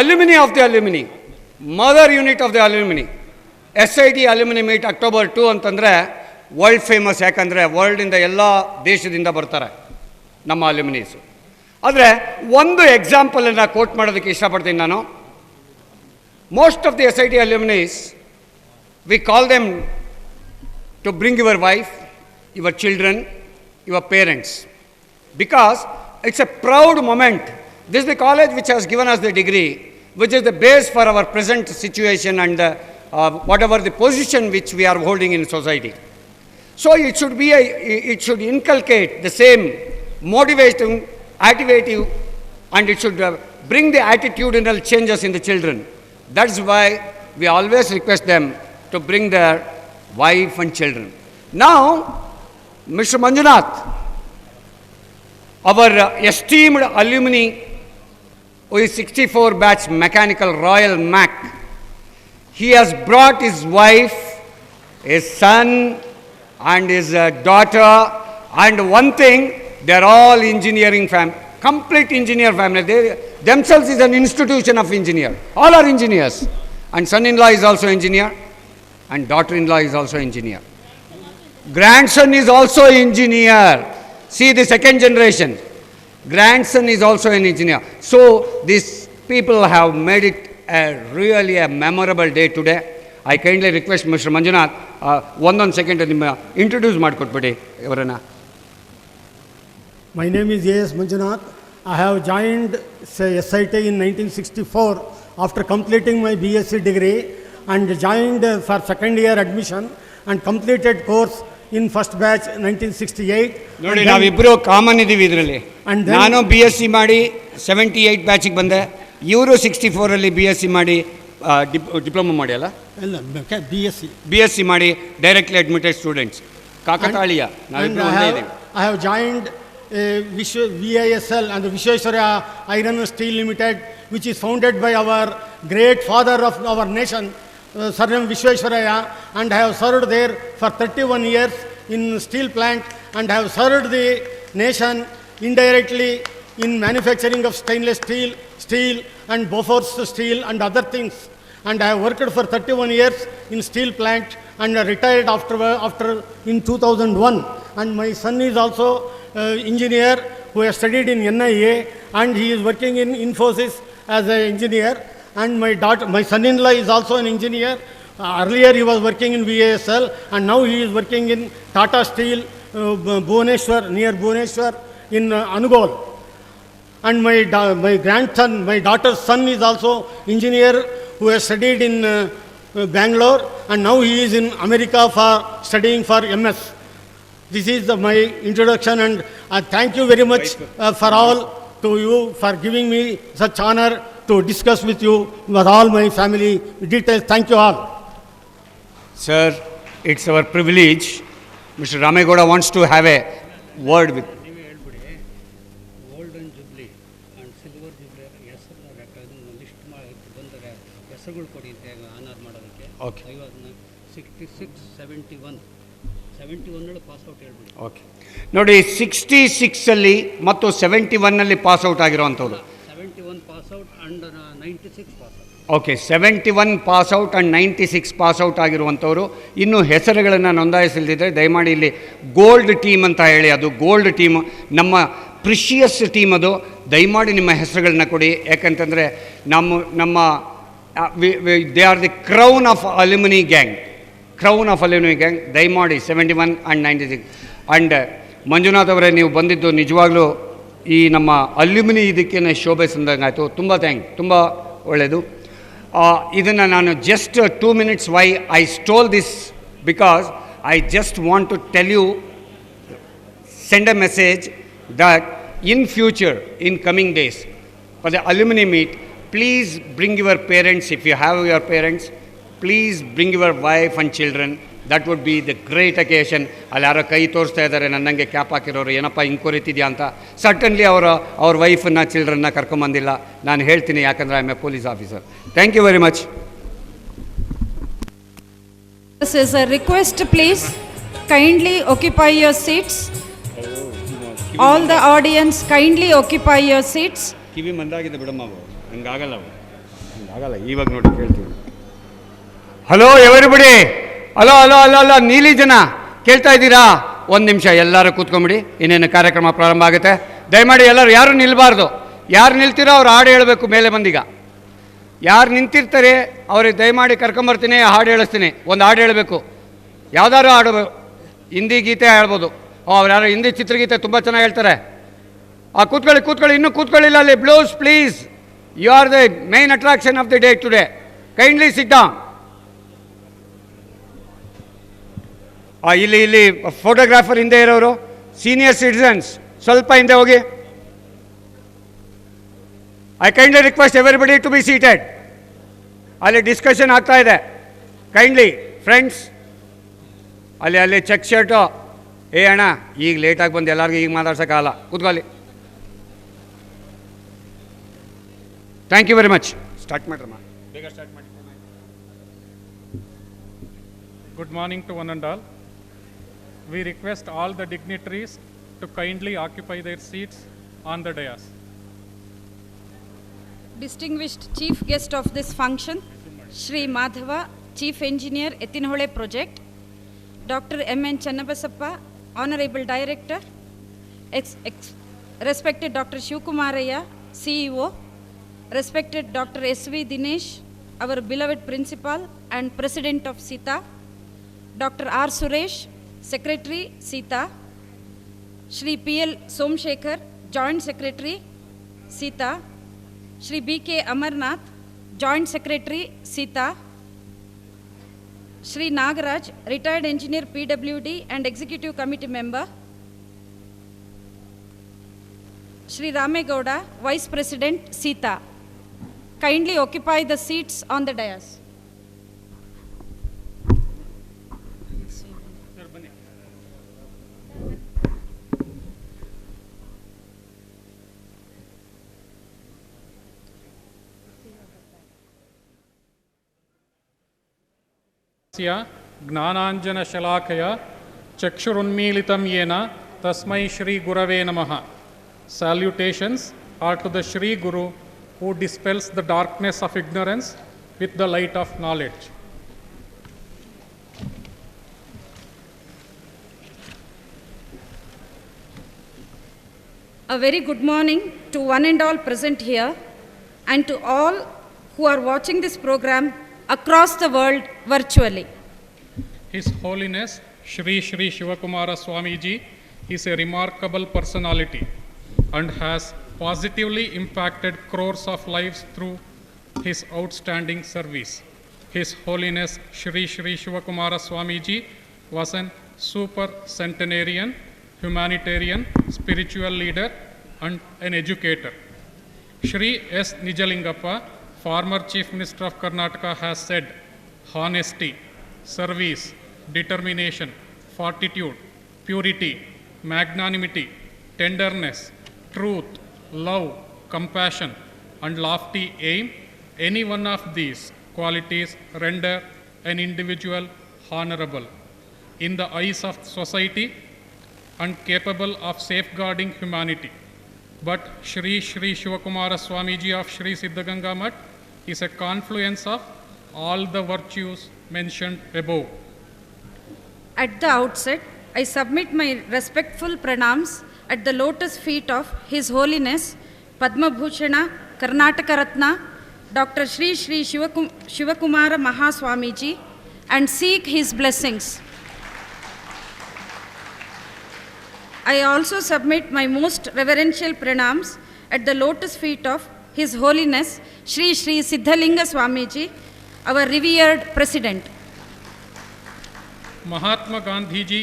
Alumni of the alumni, mother unit of the alumni, SIT alumni meet October 2 ಅಂತಂದರೆ world famous. ಯಾಕಂದರೆ ವರ್ಲ್ಡಿಂದ ಎಲ್ಲ ದೇಶದಿಂದ ಬರ್ತಾರೆ ನಮ್ಮ ಅಲ್ಯುಮಿನೀಸು. ಆದರೆ ಒಂದು ಎಕ್ಸಾಂಪಲನ್ನು ಕೋಟ್ ಮಾಡೋದಕ್ಕೆ ಇಷ್ಟಪಡ್ತೀನಿ ನಾನು. Most of the SIT alumnis, we call them to bring your wife, your children, your parents, because it's a proud moment. This is the college which has given us the degree, which is the base for our present situation and whatever the position which we are holding in society. So it should inculcate the same motivating, activative, and it should bring the attitudinal changes in the children. That's why we always request them to bring their wife and children. Now, Mr. Manjunath, our esteemed alumni, who is 64 batch mechanical Royal Mac, he has brought his wife, his son and his daughter, and one thing, they are all engineering family, complete engineer family. They themselves is an institution of engineer. All are engineers, and son-in-law is also engineer, and daughter-in-law is also engineer. Grandson is also engineer. See the second generation. Grandson is also an engineer. So these people have made it really a memorable day today. I kindly request Mr. Manjunath, one second, introduce ಮಾಡ್ಕೊಟ್ಬಿಡಿ ಇವರನ್ನ. My name is A.S. Manjunath. I have joined SIT in 1964 after completing my BSc degree and joined for second year admission and completed course in first batch 1968. ನೋಡಿ ನಾವಿಬ್ಬರು common ಇದ್ದೀವಿ ಇದರಲ್ಲಿ. ನಾನು BSc ಮಾಡಿ 78 ಬ್ಯಾಚಿಗೆ ಬಂದೆ, ಇವರು 64 BSc ಮಾಡಿ ಡಿಪ್ಲೊಮಾ ಮಾಡಿ ಅಲ್ಲ BSc ಮಾಡಿ ಡೈರೆಕ್ಟ್ಲಿ ಅಡ್ಮಿಟೆಡ್ ಸ್ಟೂಡೆಂಟ್ಸ್. ಕಾಕತಾಳೀಯ ನಾವಿಬ್ಬರು ಒಂದೇ ಇದ್ದೀವಿ. I have joined VISL and the Vishweshwaraya Iron and Steel Limited, which is founded by our great father of our nation, Sir M. Vishweshwaraya, and I have served there for 31 years in steel plant, and I have served the nation indirectly in manufacturing of stainless steel and Bofors steel and other things. And I have worked for 31 years in steel plant and retired after in 2001. And my son is also engineer who has studied in NIA, and he is working in Infosys as an engineer. And my son-in-law is also an engineer. Earlier he was working in VASL, and now he is working in Tata Steel, Bhubaneswar, near Bhubaneswar in Anugol. And my grandson, my daughter's son is also engineer who has studied in Bangalore, and now he is in America for studying for MS. This is my introduction, and I thank you very much for all to you for giving me such honor to discuss with you with all my family details. Thank you all. Sir, it's our privilege. Mr. Ramegowda wants to have a word with. Golden jubilee and silver jubilee ಹೆಸರನ್ನ list ಮಾಡಿ ಬಂದರೆ ಹೆಸರುಗಳು ಕೊಡಿ ಅಂತ honour ಮಾಡೋದಕ್ಕೆ. Okay I was 66, 71. 71 pass out ಹೇಳ್ಬಿಡಿ. Okay ನೋಡಿ, 66ಅಲ್ಲಿ ಮತ್ತು 71ನಲ್ಲಿ ಪಾಸ್ ಔಟ್ ಆಗಿರೋವಂಥವ್ರು. 71 pass out and 96 pass out. Okay, 71 pass out and 96 pass out ಆಗಿರುವಂಥವ್ರು. ಇನ್ನೂ ಹೆಸರುಗಳನ್ನು ನೋಂದಾಯಿಸಲ್ದಿದ್ದರೆ ದಯಮಾಡಿ ಇಲ್ಲಿ ಗೋಲ್ಡ್ ಟೀಮ್ ಅಂತ ಹೇಳಿ, ಅದು ಗೋಲ್ಡ್ ಟೀಮ್, ನಮ್ಮ ಪ್ರಿಷಿಯಸ್ ಟೀಮ್ ಅದು. ದಯಮಾಡಿ ನಿಮ್ಮ ಹೆಸರುಗಳನ್ನ ಕೊಡಿ. ಯಾಕಂತಂದರೆ ನಮ್ಮ they are the crown of alumni gang, crown of alumni gang. ದಯಮಾಡಿ 71 ಆ್ಯಂಡ್ 96. ಆ್ಯಂಡ್ ಮಂಜುನಾಥ್ ಅವರೇ, ನೀವು ಬಂದಿದ್ದು ನಿಜವಾಗ್ಲೂ ಈ ನಮ್ಮ ಅಲ್ಯುಮಿನಿ ಇದಕ್ಕೇ ಶೋಭೆ ಸಂದಂಗೆ ಆಯಿತು. ತುಂಬ ಒಳ್ಳೆಯದು. ಇದನ್ನು ನಾನು just 2 minutes why I stole this, because I just want to tell you, send a message that in future, in coming days, for the alumni meet, please bring your parents. If you have your parents, please bring your wife and children. That would be the great occasion. ಅಲ್ಲಿ ಯಾರೋ ಕೈ ತೋರಿಸ್ತಾ ಇದ್ದಾರೆ ನನ್ನಂಗೆ cap ಹಾಕಿರೋರು, ಏನಪ್ಪ ಹಿಂಗೆ ಕೊರಿತಿದ್ಯಾ ಅಂತ. Certainly ಅವ್ರ ವೈಫನ್ನ ಚಿಲ್ಡ್ರನ್ನ ಕರ್ಕೊಂಬಂದಿಲ್ಲ. ನಾನು ಹೇಳ್ತೀನಿ, ಯಾಕಂದರೆ I am a police officer. Thank you very much. This is a request, please. Kindly occupy your seats. All the audience, kindly occupy your seats. ಕಿವಿ ಮಂದಾಗಿದೆ ಬಿಡಮ್ಮ, ಹಂಗಾಗಲ್ಲ, ಇವಾಗ ನೋಡಿ ಕೇಳ್ತೀವಿ. ಹಲೋ ಎವರಿಬಡಿ, ಹಲೋ ನೀಲಿ ಜನ ಕೇಳ್ತಾ ಇದ್ದೀರಾ? ಒಂದು ನಿಮಿಷ ಎಲ್ಲರೂ ಕೂತ್ಕೊಂಬಿಡಿ, ಇನ್ನೇನು ಕಾರ್ಯಕ್ರಮ ಪ್ರಾರಂಭ ಆಗುತ್ತೆ. ದಯಮಾಡಿ ಎಲ್ಲರೂ, ಯಾರು ನಿಲ್ಲಬಾರ್ದು. ಯಾರು ನಿಲ್ತೀರೋ ಅವ್ರು ಹಾಡು ಹೇಳಬೇಕು. ಮೇಲೆ ಬಂದೀಗ ಯಾರು ನಿಂತಿರ್ತಾರೆ ಅವ್ರಿಗೆ ದಯಮಾಡಿ ಕರ್ಕೊಂಬರ್ತೀನಿ, ಹಾಡು ಹೇಳಿಸ್ತೀನಿ. ಒಂದು ಹಾಡು ಹೇಳಬೇಕು, ಯಾವ್ದಾದ್ರು ಹಾಡು, ಹಿಂದಿ ಗೀತೆ ಹೇಳ್ಬೋದು. ಅವ್ರು ಯಾರು ಹಿಂದಿ ಚಿತ್ರಗೀತೆ ತುಂಬ ಚೆನ್ನಾಗಿ ಹೇಳ್ತಾರೆ. ಕೂತ್ಕೊಳ್ಳಿ, ಇನ್ನೂ ಕೂತ್ಕೊಳ್ಳಿಲ್ಲ ಅಲ್ಲಿ. Blues please, you are the main attraction of the day today. Kindly sit down. ಇಲ್ಲಿ ಫೋಟೋಗ್ರಾಫರ್ ಹಿಂದೆ ಇರೋರು, ಸೀನಿಯರ್ ಸಿಟಿಸನ್ಸ್ ಸ್ವಲ್ಪ ಹಿಂದೆ ಹೋಗಿ. I kindly request everybody to be seated. ಅಲ್ಲಿ ಡಿಸ್ಕಷನ್ ಆಗ್ತಾ ಇದೆ. ಕೈಂಡ್ಲಿ ಫ್ರೆಂಡ್ಸ್, ಅಲ್ಲಿ ಚೆಕ್ ಶರ್ಟು, ಏ ಅಣ್ಣ ಈಗ ಲೇಟಾಗಿ ಬಂದು ಎಲ್ಲರಿಗೂ ಈಗ ಮಾತಾಡ್ಸೋಕ್ಕಾಗಲ್ಲ, ಕೂತ್ಕೊಳ್ಳಿ. Thank you very much. Start ಮಾಡ್ರಮ್ಮ, ಬೇಗ ಸ್ಟಾರ್ಟ್ ಮಾಡಿ. Good morning to one and all. We request all the dignitaries to kindly occupy their seats on the dais. Distinguished chief guest of this function, Shri Madhava, Chief Engineer, Ettinhole Project, Dr. M.N. Channabasappa, Honorable Director, respected Dr. Shivkumaraya, CEO, respected Dr. S.V. Dinesh, our beloved Principal and President of SITA, Dr. R. Suresh, Secretary, SITA, Shri P.L. Somshekhar, Joint Secretary, SITA, Shri B.K. Amarnath, Joint Secretary, SITA, Shri Nagaraj, Retired Engineer, PWD and Executive Committee Member, Shri Ramegowda, Vice President, SITA. Kindly occupy the seats on the dais. ज्ञानाञ्जनशलाकया चक्षुरुन्मीलितं येन तस्मै श्री गुरवे नमः. Salutations are to the Shri Guru who dispels the darkness of ignorance with the light of knowledge. A very good morning to one and all present here and to all who are watching this program across the world virtually. His Holiness Shri Shri Shivakumara Swamiji is a remarkable personality and has positively impacted crores of lives through his outstanding service. His Holiness Shri Shri Shivakumara Swamiji was an super centenarian, humanitarian, spiritual leader and an educator. Shri S. Nijalingappa, former Chief Minister of Karnataka, has said, honesty, service, determination, fortitude, purity, magnanimity, tenderness, truth, love, compassion, and lofty aim, any one of these qualities render an individual honorable in the eyes of society and capable of safeguarding humanity. But Shri Shri Shivakumara Swamiji of Shri Siddhaganga Mutt is a confluence of all the virtues mentioned above. At the outset, I submit my respectful pranams at the lotus feet of His Holiness Padma Bhushana Karnataka Ratna Dr. Shri Shri Shivakumara Mahaswamiji and seek his blessings. I also submit my most reverential pranams at the lotus feet of His Holiness Shri Shri Siddhalinga Swamiji, our revered President. Mahatma Gandhi ji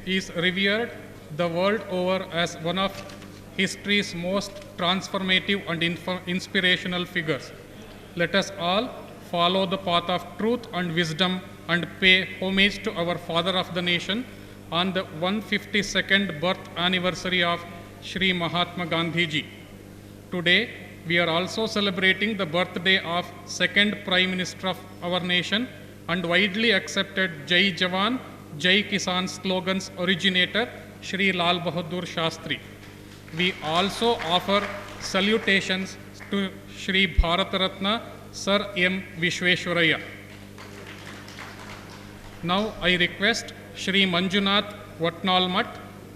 is revered the world over as one of history's most transformative and inspirational figures. Let us all follow the path of truth and wisdom and pay homage to our father of the nation on the 152nd birth anniversary of Shri Mahatma Gandhi ji. Today, we are also celebrating the birthday of second Prime Minister of our nation and widely accepted Jai Jawan, Jai Kisan slogans originator Shri Lal Bahadur Shastri. We also offer salutations to Shri Bharat Ratna Sir M. Vishweshwaraya. Now I request Shri Manjunath Vatnal Mutt,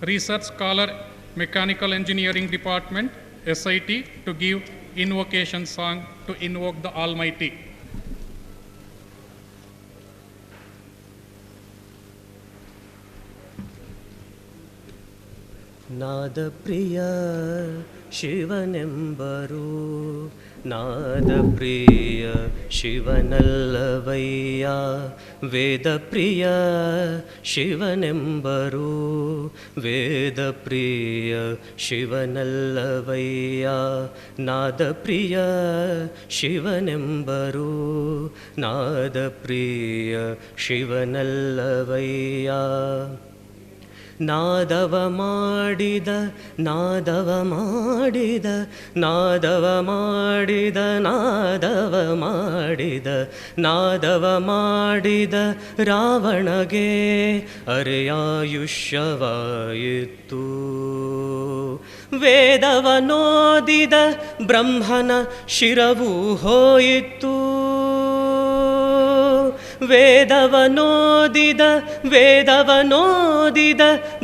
Research Scholar, Mechanical Engineering Department, SIT, to give invocation song to invoke the Almighty. ನಾದಪ್ರಿಯ ಶಿವನೆಂಬರು ನಾದಪ್ರಿಯ ಶಿವನಲ್ಲವಯ್ಯ ವೇದಪ್ರಿಯ ಶಿವನೆಂಬರು ವೇದಪ್ರಿಯ ಶಿವನಲ್ಲವಯ್ಯ ನಾದಪ್ರಿಯ ಶಿವನೆಂಬರು ನಾದಪ್ರಿಯ ಶಿವನಲ್ಲವಯ್ಯ ನಾದವ ಮಾಡಿದ ನಾದವ ಮಾಡಿದ ನಾದವ ಮಾಡಿದ ನಾದವ ಮಾಡಿದ ನಾದವ ಮಾಡಿದ ರಾವಣಗೆ ಅರೆಯಾಯುಷ್ಯವಾಯಿತು ವೇದವನೋದಿದ ಬ್ರಹ್ಮನ ಶಿರವು ಹೋಯಿತು ವೇದವನೋದಿದ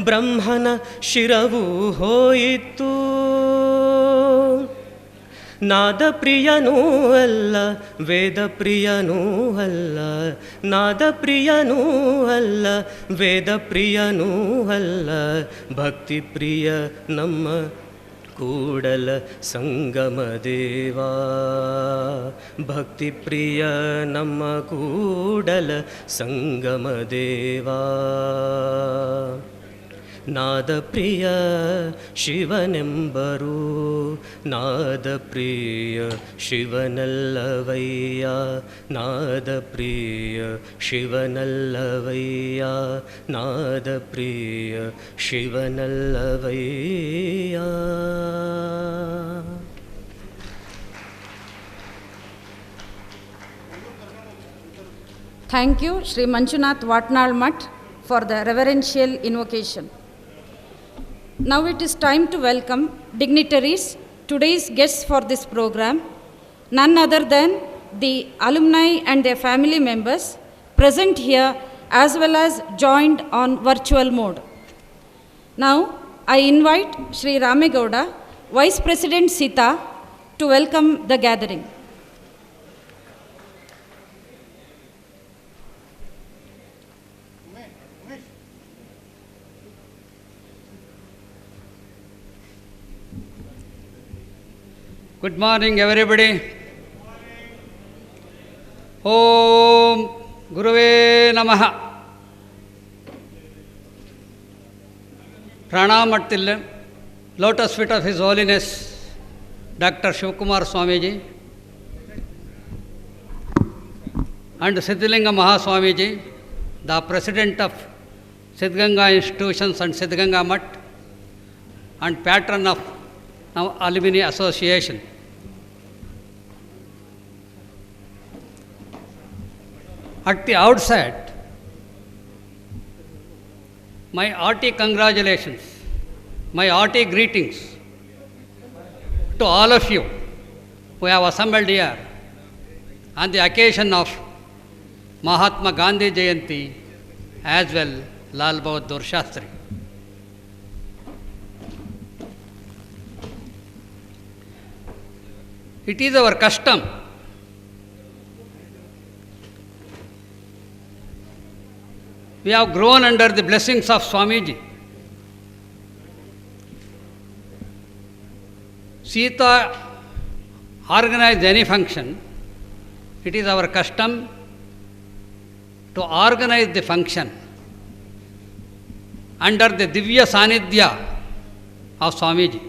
ಬ್ರಹ್ಮನ ಶಿರವು ಹೋಯಿತು ನಾದಪ್ರಿಯನೂ ಅಲ್ಲ ವೇದಪ್ರಿಯನೂ ಅಲ್ಲ ನಾದಪ್ರಿಯನೂ ಅಲ್ಲ ವೇದಪ್ರಿಯನೂ ಅಲ್ಲ ಭಕ್ತಿಪ್ರಿಯ ನಮ್ಮ ಕೂಡಲ ಸಂಗಮ ದೇವಾ ಭಕ್ತಿಪ್ರಿಯ ನಮ್ಮ ಕೂಡಲ ಸಂಗಮ ದೇವಾ ನಾದಪ್ರಿಯ ಶಿವನೆಂಬರು ನಾದಪ್ರಿಯ ಶಿವನಲ್ಲವಯ್ಯ ನಾದಪ್ರಿಯ ಶಿವನಲ್ಲವಯ್ಯ ನಾದಪ್ರಿಯ ಶಿವನಲ್ಲವಯ್ಯ Thank you, Shri Manjunath Vatnal Mutt, for the reverential invocation. Now it is time to welcome dignitaries, today's guests for this program, none other than the alumni and their family members present here as well as joined on virtual mode. Now I invite Shri Ramegowda, Vice President Sita, to welcome the gathering. Good morning, everybody. Om Guruve Namaha. Pranam at the lotus feet of His Holiness Dr. Shivakumar Swamiji and Siddhalinga Mahaswamiji, the President of Siddhganga Institutions and Siddhganga Mutt and Patron of Alumni Association. At the outset, my hearty congratulations, my hearty greetings to all of you who have assembled here on the occasion of Mahatma Gandhi Jayanti, as well Lal Bahadur Shastri. It is our custom we have grown under the blessings of Swamiji. Sita organized any function, it is our custom to organize the function under the Divya Sanidhya of Swamiji.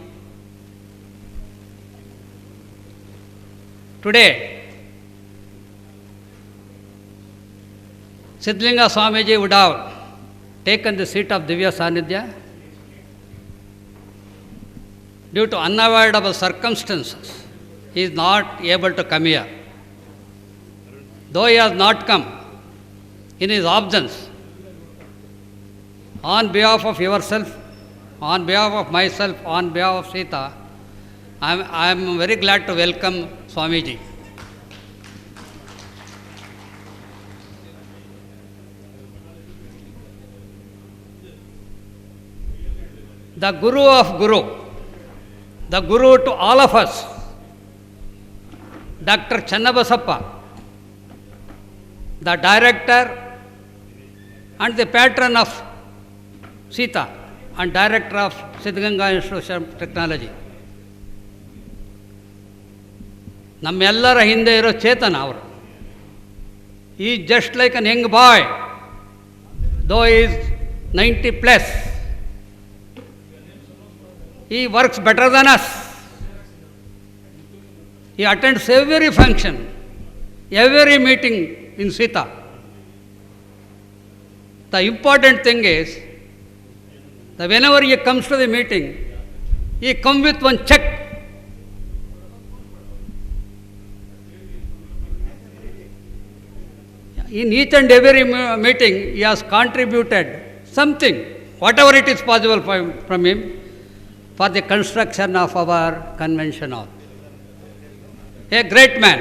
Today, Siddhalinga Swamiji would have taken the seat of Divya Sanidhya. Due to unavoidable circumstances, he is not able to come here. Though he has not come, in his absence, on behalf of yourself, on behalf of myself, on behalf of Sita, I am very glad to welcome Swamiji. The Guru of Guru, the Guru to all of us, Dr. Channabasappa, the director and the patron of Sita and director of Siddhganga Institute of Technology. ನಮ್ಮೆಲ್ಲರ ಹಿಂದೆ ಇರೋ ಚೇತನ ಅವರು. ಈ just like ಅನ್ young boy, ದೋ is 90+. He works better than us. He attends every function, every meeting in Sita. The important thing is that whenever he comes to the meeting, he comes with one check. In each and every meeting, he has contributed something, whatever it is possible from him, for the construction of our convention hall. A great man.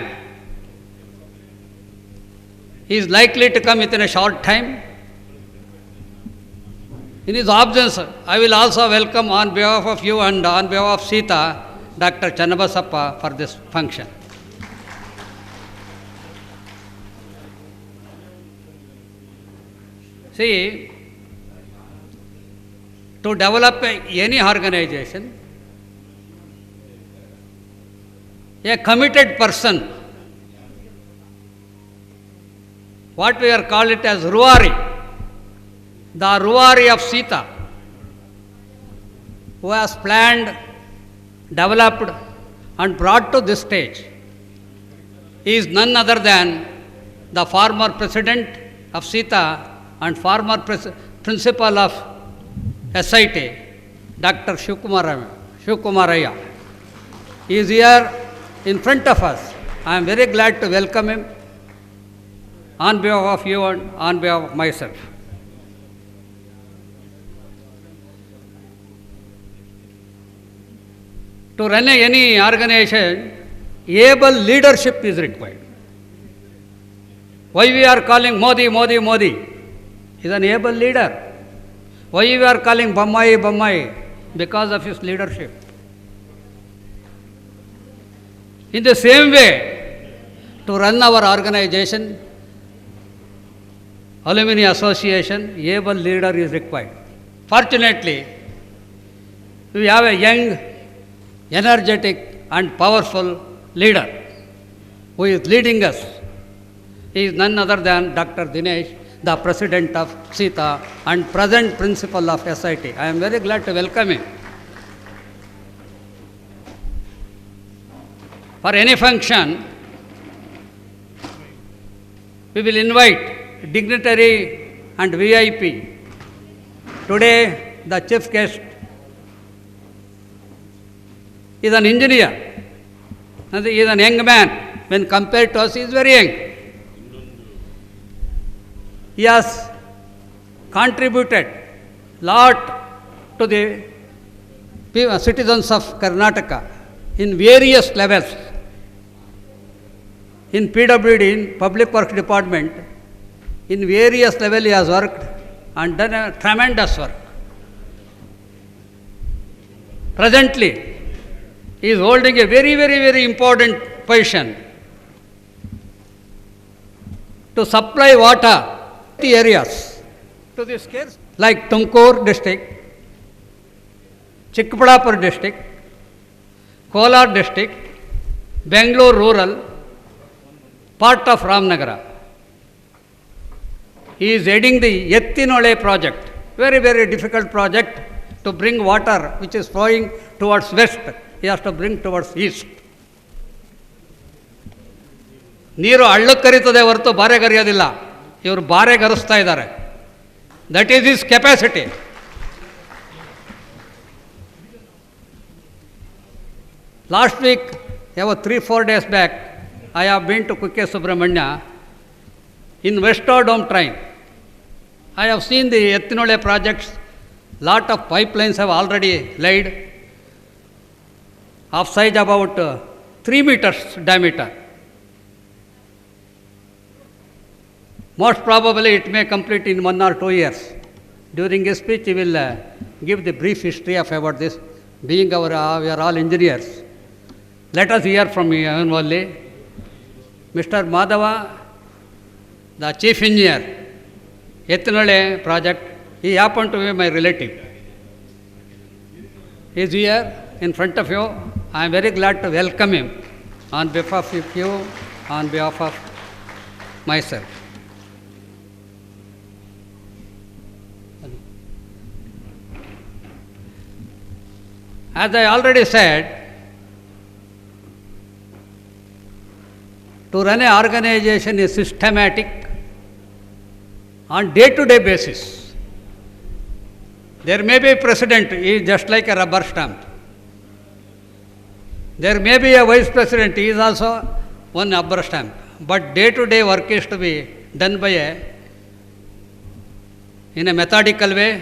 He is likely to come within a short time. In his absence, I will also welcome on behalf of you and on behalf of Sita, Dr. Channabasappa for this function. See, to develop any organization, a committed person, what we are called it as Ruwari, the Ruwari of Sita, who has planned, developed and brought to this stage, is none other than the former president of Sita and former principal of SIT, Dr. Shivkumaraya. He is here in front of us. I am very glad to welcome him on behalf of you and on behalf of myself. To run any organization, able leadership is required. Why we are calling Modi, Modi, Modi? He is an able leader. Why we are calling Bommai, Bommai? Because of his leadership. In the same way, to run our organization, Alumni Association, able leader is required. Fortunately, we have a young, energetic and powerful leader who is leading us. He is none other than Dr. Dinesh, the president of Sita and present principal of SIT. I am very glad to welcome him. For any function, we will invite dignitary and VIP. Today, the chief guest is an engineer. And he is a young man. When compared to us, he is very young. He has contributed lot to the citizens of Karnataka in various levels. In PWD, in Public Works Department, in various levels he has worked and done a tremendous work. Presently, he is holding a very, very, very important position to supply water to the areas, to the scarce, like Tumkur district, Chikkaballapur district, Kolar district, Bangalore rural, part of Ramnagara. He is heading the Yettinole project, very, very difficult project to bring water which is flowing towards west, he has to bring towards east. ನೀರು ಹಳ್ಳಕ್ಕೆ ಕರೀತದೆ ಹೊರತು ಬಾರೆಗೆ ಹರಿಯೋದಿಲ್ಲ. ಇವರು ಬಾರೆಗೆ ಹರಿಸ್ತಾ ಇದ್ದಾರೆ. That is his capacity. Last week, about 3-4 days back, I have been to Kukke Subramanya in Western train. I have seen the Yettinole projects. Lot of pipelines have already laid, of size about 3 meters diameter. Most probably it may complete in 1 or 2 years. During his speech, he will give the brief history of about this. Being we are all engineers. Let us hear from him only. Mr. Madhava, the chief engineer, Yettinole project, he happened to be my relative. He is here in front of you. I am very glad to welcome him on behalf of you, on behalf of myself. As I already said, to run an organization is systematic on day-to-day basis. There may be a president, he is just like a rubber stamp. There may be a vice president, he is also one rubber stamp. But day-to-day work is to be done by in a methodical way,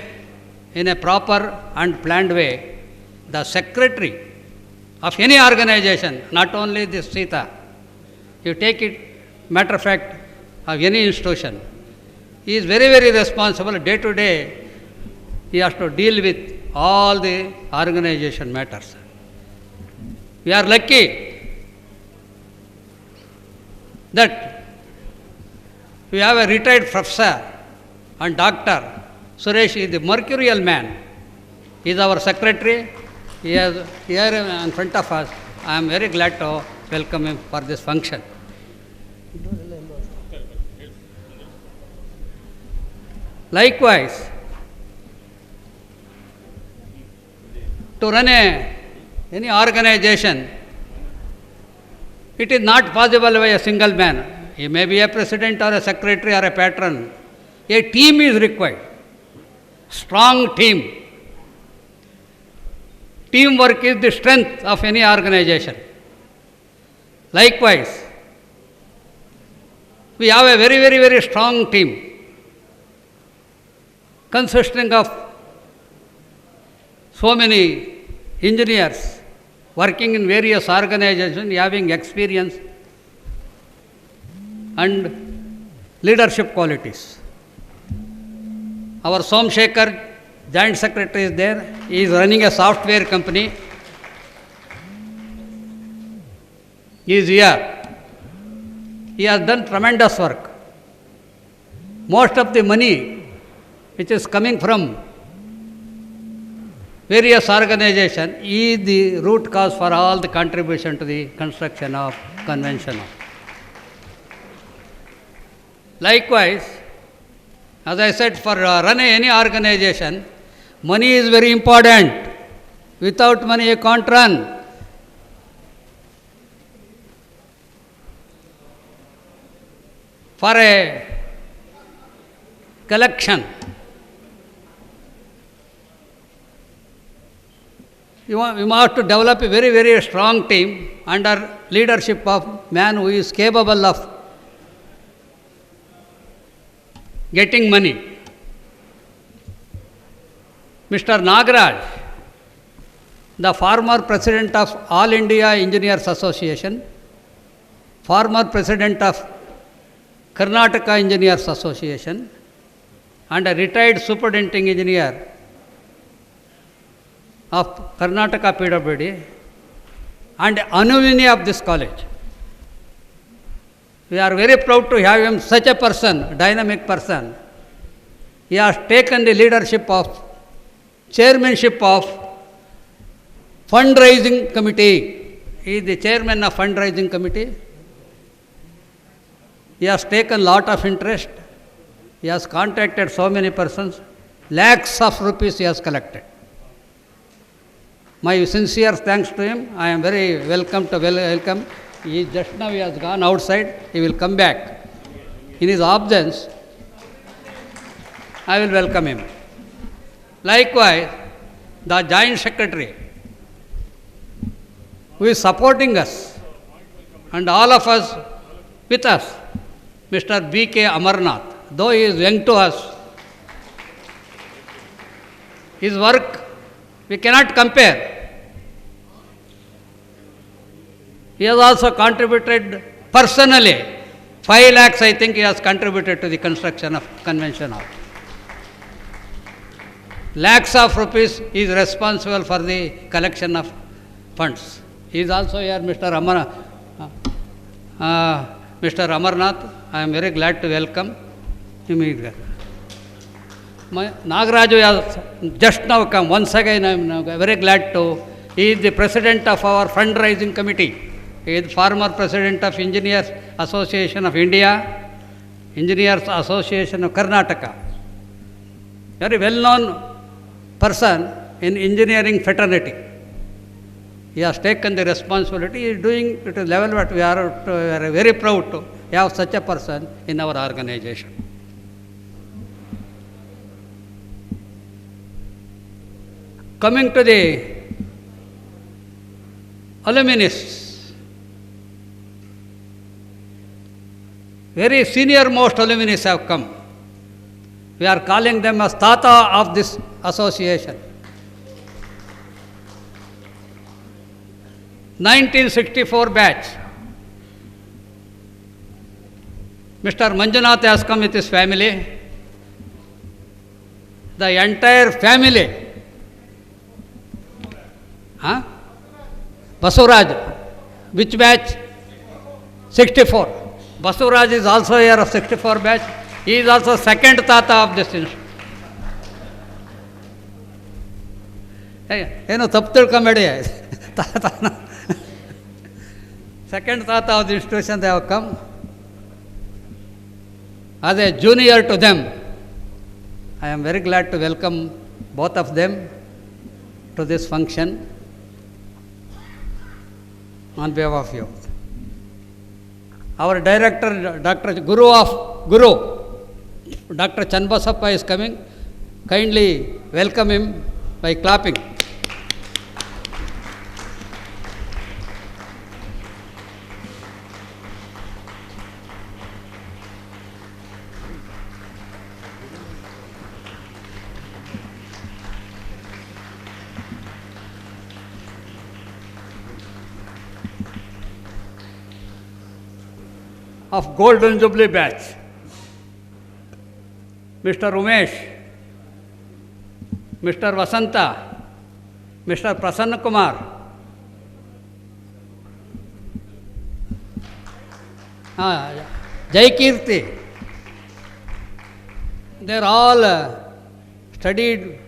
in a proper and planned way. The secretary of any organization, not only this Sita, you take it, matter of fact, of any institution, he is very, very responsible. Day to day, he has to deal with all the organization matters. We are lucky that we have a retired professor and doctor. Suresh is the mercurial man. He is our secretary. He is here in front of us. I am very glad to welcome him for this function. Likewise, to run any organization, it is not possible by a single man. He may be a president or a secretary or a patron. A team is required. Strong team. Teamwork is the strength of any organization. Likewise, we have a very, very, very strong team consisting of so many engineers working in various organizations, having experience and leadership qualities. Our Somshekar, Joint Secretary, is there. He is running a software company. He is here. He has done tremendous work. Most of the money which is coming from various organizations is the root cause for all the contribution to the construction of convention. Likewise, as I said, for running any organization, money is very important. Without money, you can't run. For a collection, we must to develop a very, very strong team under leadership of man who is capable of getting money. Mr. Nagaraj, the former president of All India Engineers Association, former president of Karnataka Engineers Association, and a retired superintending engineer of Karnataka PWD, and alumni of this college. We are very proud to have him, such a person, dynamic person. He has taken the leadership of, chairmanship of fundraising committee. He is the chairman of fundraising committee. He has taken lot of interest. He has contacted so many persons. Lakhs of rupees he has collected. My sincere thanks to him. I am very welcome. He just now he has gone outside. He will come back. In his absence, I will welcome him. Likewise, the Joint Secretary, who is supporting us, and all of us with us, Mr. B.K. Amarnath, though he is young to us, his work we cannot compare. He has also contributed personally, 5 lakhs I think he has contributed to the construction of Convention Hall. Lakhs of rupees he is responsible for the collection of funds. He is also here, Mr. Amarnath. I am very glad to welcome him here. Nagaraju has just now come. Once again, I am very glad to. He is the president of our fundraising committee. He is former president of Engineers Association of India, Engineers Association of Karnataka. Very well-known person in engineering fraternity. He has taken the responsibility. He is doing it to the level that we are very proud to have such a person in our organization. Coming to the alumnists, very senior most alumnists have come. We are calling them as Tata of this association. 1964 batch. Mr. Manjunath has come with his family. The entire family. Basuraj. Which batch? 64. Basuraj is also here of 64 batch. He is also second Tata of this institution. ಏನು ತಪ್ಪು ತಿಳ್ಕೊಂಬೇಡಿ. Second Tata of the institution, they have come. As a junior to them, I am very glad to welcome both of them to this function on behalf of you. Our director, Dr. Guru of Guru, Dr. Chanbasappa is coming. Kindly welcome him by clapping. Of Golden Jubilee batch, Mr. Umesh, Mr. Vasanta, Mr. Prasanna Kumar, Jai Kirti, they are all studied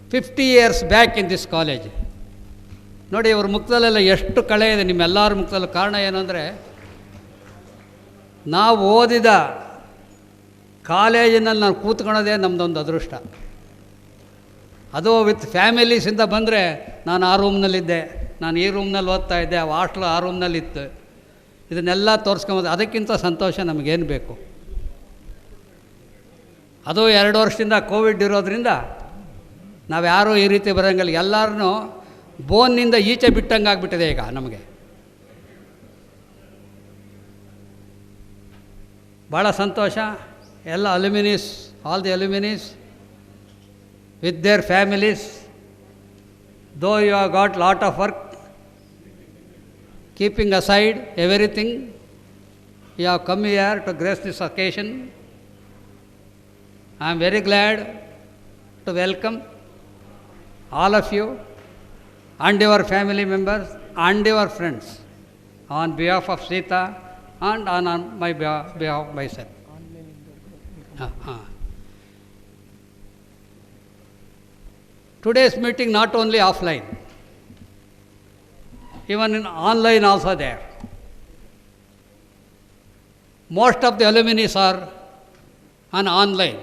50 years back in this college. ನೋಡಿ ಇವ್ರ ಮುಖದಲ್ಲೆಲ್ಲ ಎಷ್ಟು ಕಳೆ ಇದೆ ನಿಮ್ಮೆಲ್ಲರ ಮುಖದಲ್ಲಿ. ಕಾರಣ ಏನು ಅಂದರೆ, ನಾವು ಓದಿದ ಕಾಲೇಜಿನಲ್ಲಿ ನಾವು ಕೂತ್ಕೊಳ್ಳೋದೇ ನಮ್ಮದೊಂದು ಅದೃಷ್ಟ. ಅದು ವಿತ್ ಫ್ಯಾಮಿಲೀಸಿಂದ ಬಂದರೆ, ನಾನು ಆ ರೂಮ್ನಲ್ಲಿದ್ದೆ, ನಾನು ಈ ರೂಮ್ನಲ್ಲಿ ಓದ್ತಾ ಇದ್ದೆ, ಆ ಹಾಸ್ಟ್ಲು ಆ ರೂಮ್ನಲ್ಲಿತ್ತು, ಇದನ್ನೆಲ್ಲ ತೋರಿಸ್ಕೊಂಬೋದು. ಅದಕ್ಕಿಂತ ಸಂತೋಷ ನಮಗೇನು ಬೇಕು? ಅದು 2 ವರ್ಷದಿಂದ ಕೋವಿಡ್ ಇರೋದ್ರಿಂದ ನಾವು ಯಾರೂ ಈ ರೀತಿ ಬರೋಂಗಿಲ್ಲ. ಎಲ್ಲರೂ ಬೋನ್ನಿಂದ ಈಚೆ ಬಿಟ್ಟಂಗೆ ಆಗಿಬಿಟ್ಟಿದೆ ಈಗ ನಮಗೆ. ಭಾಳ ಸಂತೋಷ. ಎಲ್ಲ ಅಲ್ಯುಮಿನಿಸ್, all the alumnis with their families, though you have got lot of work, keeping aside everything, you have come here to grace this occasion. I am very glad to welcome all of you and your family members and your friends on behalf of Sita and on my behalf myself. Today's meeting not only offline, even in online also there. Most of the alumni are on online.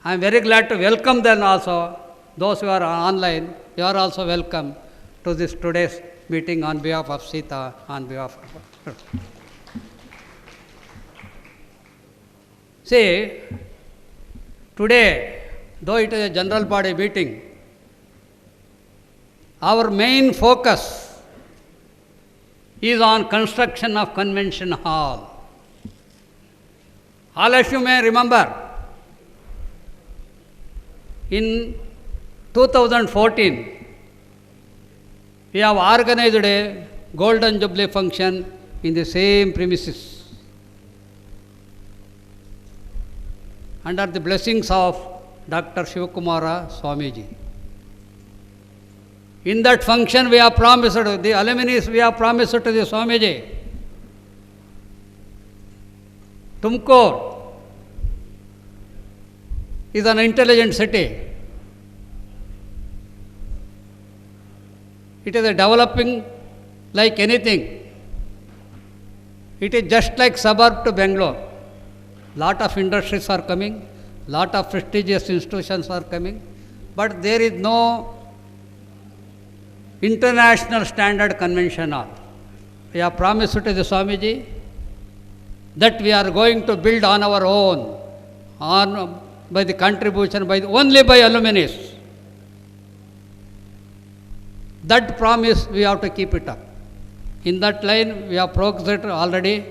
I am very glad to welcome them also. Those who are online, you are also welcome to this today's meeting on behalf of Sita, on behalf of... See, today, though it is a general body meeting, our main focus is on construction of convention hall. All of you may remember, in 2014, we have organized a Golden Jubilee function in the same premises, under the blessings of Dr. Shivakumara Swamiji. In that function, we have promised, the alumni, we have promised to the Swamiji, Tumkur is an intelligent city. It is a developing like anything. It is just like suburb to Bangalore. Lot of industries are coming, lot of prestigious institutions are coming, but there is no international standard convention hall. We have promised to the Swamiji that we are going to build on our own, by the contribution, only by alumni. That promise we have to keep it up. In that line, we have progressed already.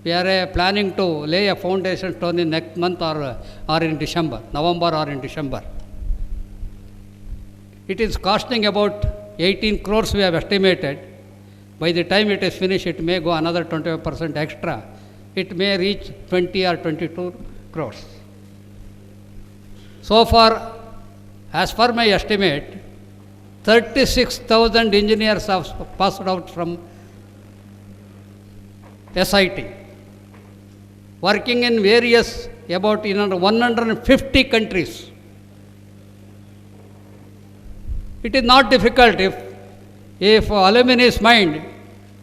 We are planning to lay a foundation stone in next month or in December, November or in December. It is costing about 18 crores we have estimated. By the time it is finished, it may go another 25% extra. It may reach 20 or 22 crores. So far, as per my estimate, 36,000 engineers have passed out from SIT, working in various, about 150 countries. It is not difficult if alumni's mind,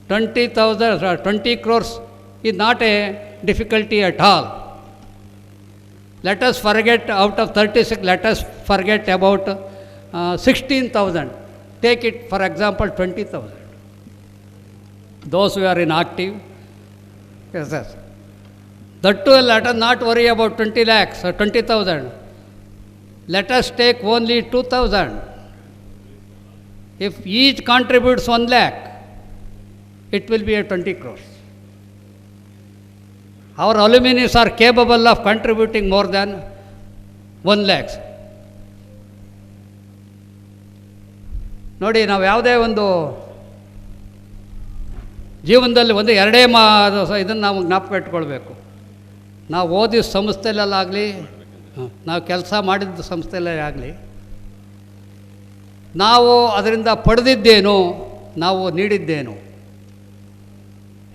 20,000 or 20 crores is not a difficulty at all. Let us forget out of 36, let us forget about 16,000. Take it, for example, 20,000. Those who are inactive, yes. That too, let us not worry about 20 lakhs or 20,000. Let us take only 2,000. If each contributes 1 lakh, it will be a 20 crores. Our alumni are capable of contributing more than 1 lakh. ನೋಡಿ, ನಾವು ಯಾವುದೇ ಒಂದು ಜೀವನದಲ್ಲಿ ಒಂದು ಎರಡೇ ಇದನ್ನು ನಾವು ಜ್ಞಾಪಕ ಇಟ್ಕೊಳ್ಬೇಕು. ನಾವು ಓದಿದ ಸಂಸ್ಥೆಯಲ್ಲಾಗಲಿ, ನಾವು ಕೆಲಸ ಮಾಡಿದ ಸಂಸ್ಥೆಯಲ್ಲೇ ಆಗಲಿ, ನಾವು ಅದರಿಂದ ಪಡೆದಿದ್ದೇನು, ನಾವು ನೀಡಿದ್ದೇನು,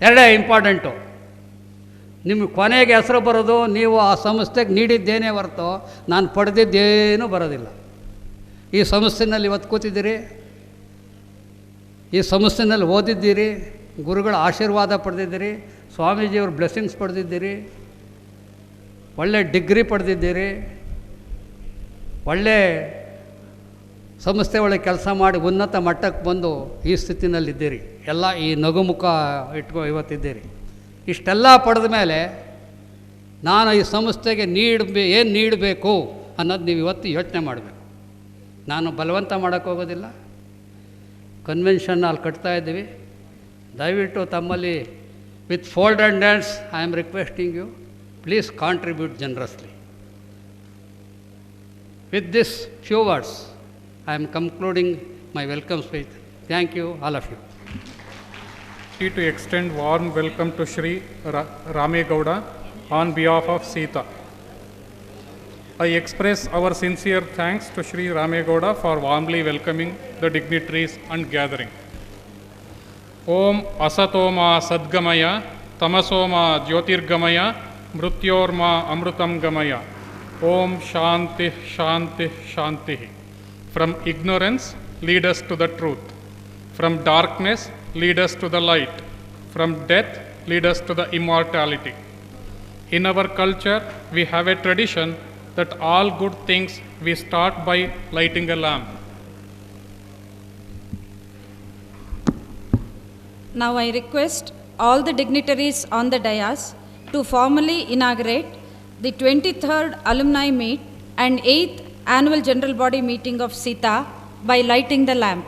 ಎರಡೇ ಇಂಪಾರ್ಟೆಂಟು. ನಿಮಗೆ ಕೊನೆಗೆ ಹೆಸರು ಬರೋದು ನೀವು ಆ ಸಂಸ್ಥೆಗೆ ನೀಡಿದ್ದೇನೇ ಹೊರತು ನಾನು ಪಡೆದಿದ್ದೇನೂ ಬರೋದಿಲ್ಲ. ಈ ಸಂಸ್ಥೆಯಲ್ಲಿ ಇವತ್ತು ಕೂತಿದ್ದೀರಿ, ಈ ಸಂಸ್ಥೆಯಲ್ಲಿ ಓದಿದ್ದೀರಿ, ಗುರುಗಳ ಆಶೀರ್ವಾದ ಪಡೆದಿದ್ದೀರಿ, ಸ್ವಾಮೀಜಿಯವ್ರ ಬ್ಲೆಸ್ಸಿಂಗ್ಸ್ ಪಡೆದಿದ್ದೀರಿ, ಒಳ್ಳೆ ಡಿಗ್ರಿ ಪಡೆದಿದ್ದೀರಿ, ಒಳ್ಳೆ ಸಂಸ್ಥೆ ಒಳಗೆ ಕೆಲಸ ಮಾಡಿ ಉನ್ನತ ಮಟ್ಟಕ್ಕೆ ಬಂದು ಈ ಸ್ಥಿತಿನಲ್ಲಿದ್ದೀರಿ. ಎಲ್ಲ ಈ ನಗುಮುಖ ಇವತ್ತಿದ್ದೀರಿ. ಇಷ್ಟೆಲ್ಲ ಪಡೆದ ಮೇಲೆ ನಾನು ಈ ಸಂಸ್ಥೆಗೆ ಏನು ನೀಡಬೇಕು ಅನ್ನೋದು ನೀವು ಇವತ್ತು ಯೋಚನೆ ಮಾಡಬೇಕು. ನಾನು ಬಲವಂತ ಮಾಡೋಕ್ಕೋಗೋದಿಲ್ಲ. ಕನ್ವೆನ್ಷನ್ ಅಲ್ಲಿ ಕಟ್ತಾ ಇದ್ದೀವಿ. ದಯವಿಟ್ಟು ತಮ್ಮಲ್ಲಿ with folded hands I am requesting you, please contribute generously. With this few words, I am concluding my welcome speech. Thank you, all of you. To extend warm welcome to Shri Ramegowda on behalf of Sita. I express our sincere thanks to Shri Ramegowda for warmly welcoming the dignitaries and gathering. Om Asatoma Sadgamaya Tamasoma Jyotirgamaya Mrutyorma Amrutam Gamaya. Om Shanti Shanti Shanti. From ignorance, lead us to the truth. From darkness, lead us to the light. From death, lead us to the immortality. In our culture, we have a tradition that all good things we start by lighting a lamp. Now I request all the dignitaries on the dais to formally inaugurate the 23rd Alumni Meet and 8th Annual General Body Meeting of Sita by lighting the lamp.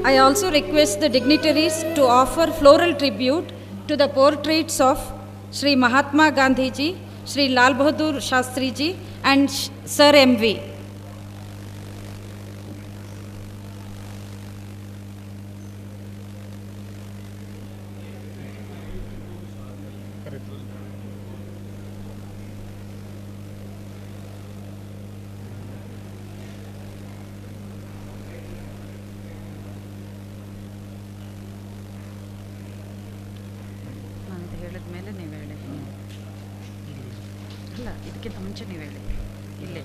I also request the dignitaries to offer floral tribute to the portraits of Sri Mahatma Gandhi ji, Sri Lal Bahadur Shastri ji and Sir M.V. ನಾನು ಹೇಳಿದ ಮೇಲೆ ನೀವು ಹೇಳಿ. ಅಲ್ಲ, ಇದಕ್ಕಿಂತ ಮುಂಚೆ ನೀವು ಹೇಳಿ. ಇಲ್ಲೇ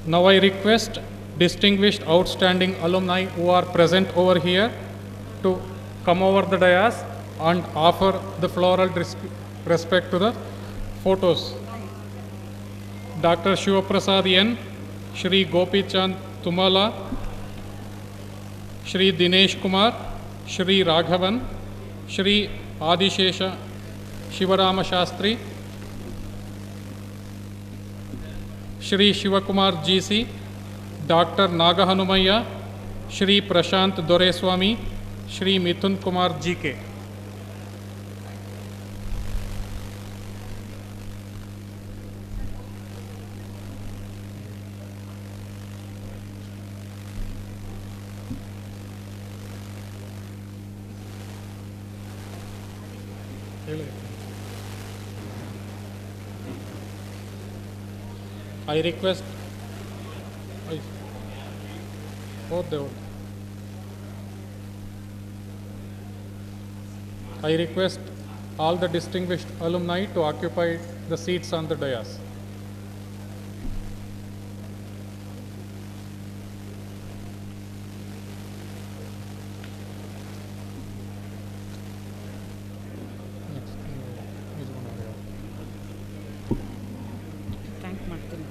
Now I request distinguished outstanding alumni who are present over here to come over the dais and offer the floral respect to the photos. Dr. Shivaprasad N, Shri Gopi Chand Tumala, Shri Dinesh Kumar, Shri Raghavan, Shri Adishesha Shivarama Shastri, Shri Shivakumar GC, Dr. Nagahanumaya, Shri Prashant Doreswamy, Shri Mithun Kumar GK. I request all the distinguished alumni to occupy the seats on the dais. Thank ಮಾಡ್ತೀನಿ.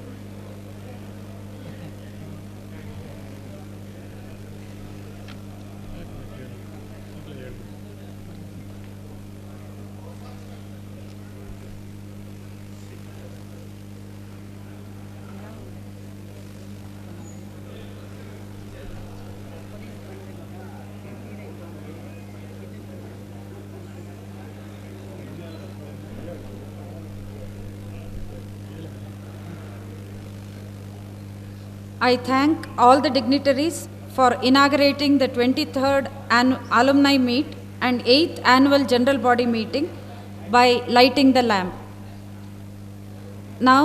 I thank all the dignitaries for inaugurating the 23rd alumni meet and 8th annual general body meeting by lighting the lamp. Now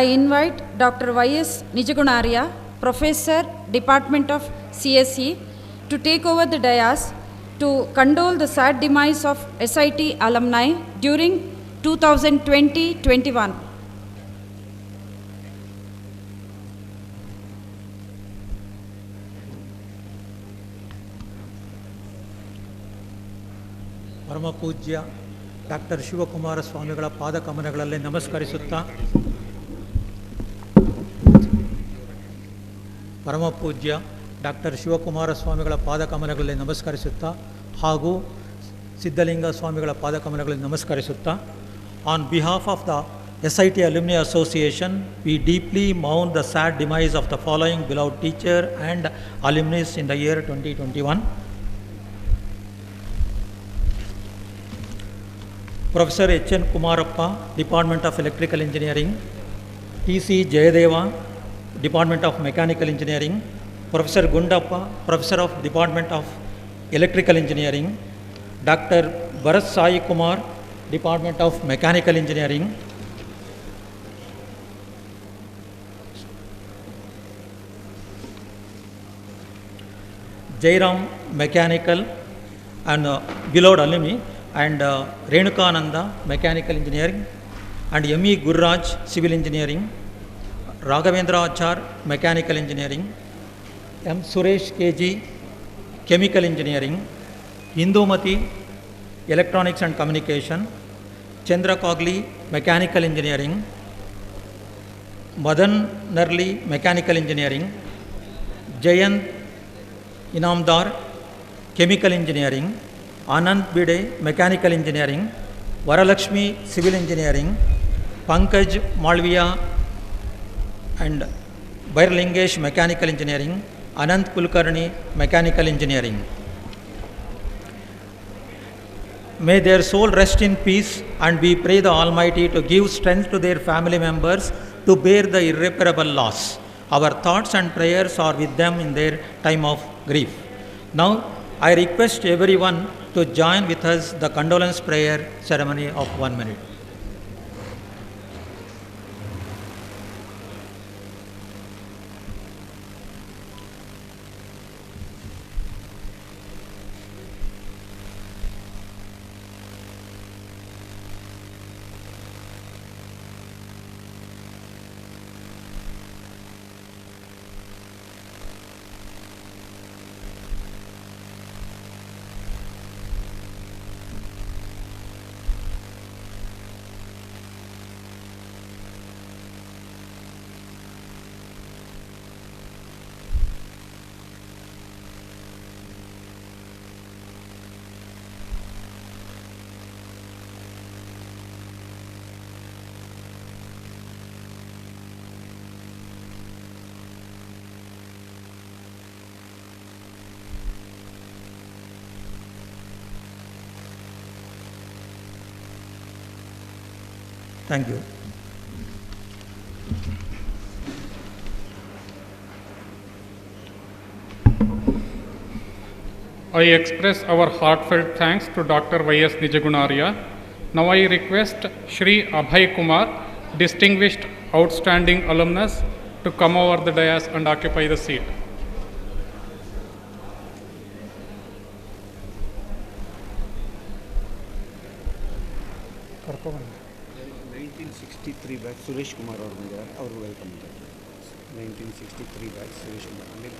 I invite Dr. Y.S. Nijagunarya, Professor, Department of CSE, to take over the dais to condole the sad demise of SIT alumni during 2020-21. ಪರಮ ಪೂಜ್ಯ doctor Shivakumara ಸ್ವಾಮಿಗಳ ಪಾದಕಮಲಗಳಲ್ಲಿ ನಮಸ್ಕರಿಸುತ್ತಾ, ಪರಮ ಪೂಜ್ಯ doctor Shivakumara ಸ್ವಾಮಿಗಳ ಪಾದಕಮಲಗಳಲ್ಲಿ ನಮಸ್ಕರಿಸುತ್ತಾ ಹಾಗೂ ಸಿದ್ಧಲಿಂಗ ಸ್ವಾಮಿಗಳ ಪಾದಕಮಲಗಳಲ್ಲಿ ನಮಸ್ಕರಿಸುತ್ತಾ, on behalf of the SIT Alumni Association, we deeply mourn the sad demise of the following beloved teacher and alumnus in the year 2021. Professor H.N. Kumarappa, Department of Electrical Engineering; T.C. Jayadeva, Department of Mechanical Engineering; Professor Gundappa, Professor of Department of Electrical Engineering; Dr. Bharat Sai Kumar, Department of Mechanical Engineering; Jairam Mechanical and beloved alumni, and Renukananda Mechanical Engineering, and M.E. Gurraj Civil Engineering, Raghavendra Achar Mechanical Engineering, M. Suresh K.G. Chemical Engineering, Indumati Electronics and Communication, Chandra Kogli Mechanical Engineering, Madan Narli Mechanical Engineering, Jayant Inamdar Chemical Engineering, Anand Bide Mechanical Engineering, Varalakshmi Civil Engineering, Pankaj Malviya and Bairlingesh Mechanical Engineering, Anant Kulkarni Mechanical Engineering. May their soul rest in peace, and we pray the Almighty to give strength to their family members to bear the irreparable loss. Our thoughts and prayers are with them in their time of grief. Now, I request everyone to join with us the condolence prayer ceremony of 1 minute. Thank you. I express our heartfelt thanks to Dr. Y.S. Nijagunarya. Now I request Shri Abhay Kumar, distinguished outstanding alumnus, to come over the dais and occupy the seat. 1963 batch Suresh Kumar ಅವರು ಬಂದಿದ್ದಾರೆ, ಅವರು welcome ಮಾಡ್ತಾರೆ. 1963 batch Suresh Kumar ಅಲ್ಲಿ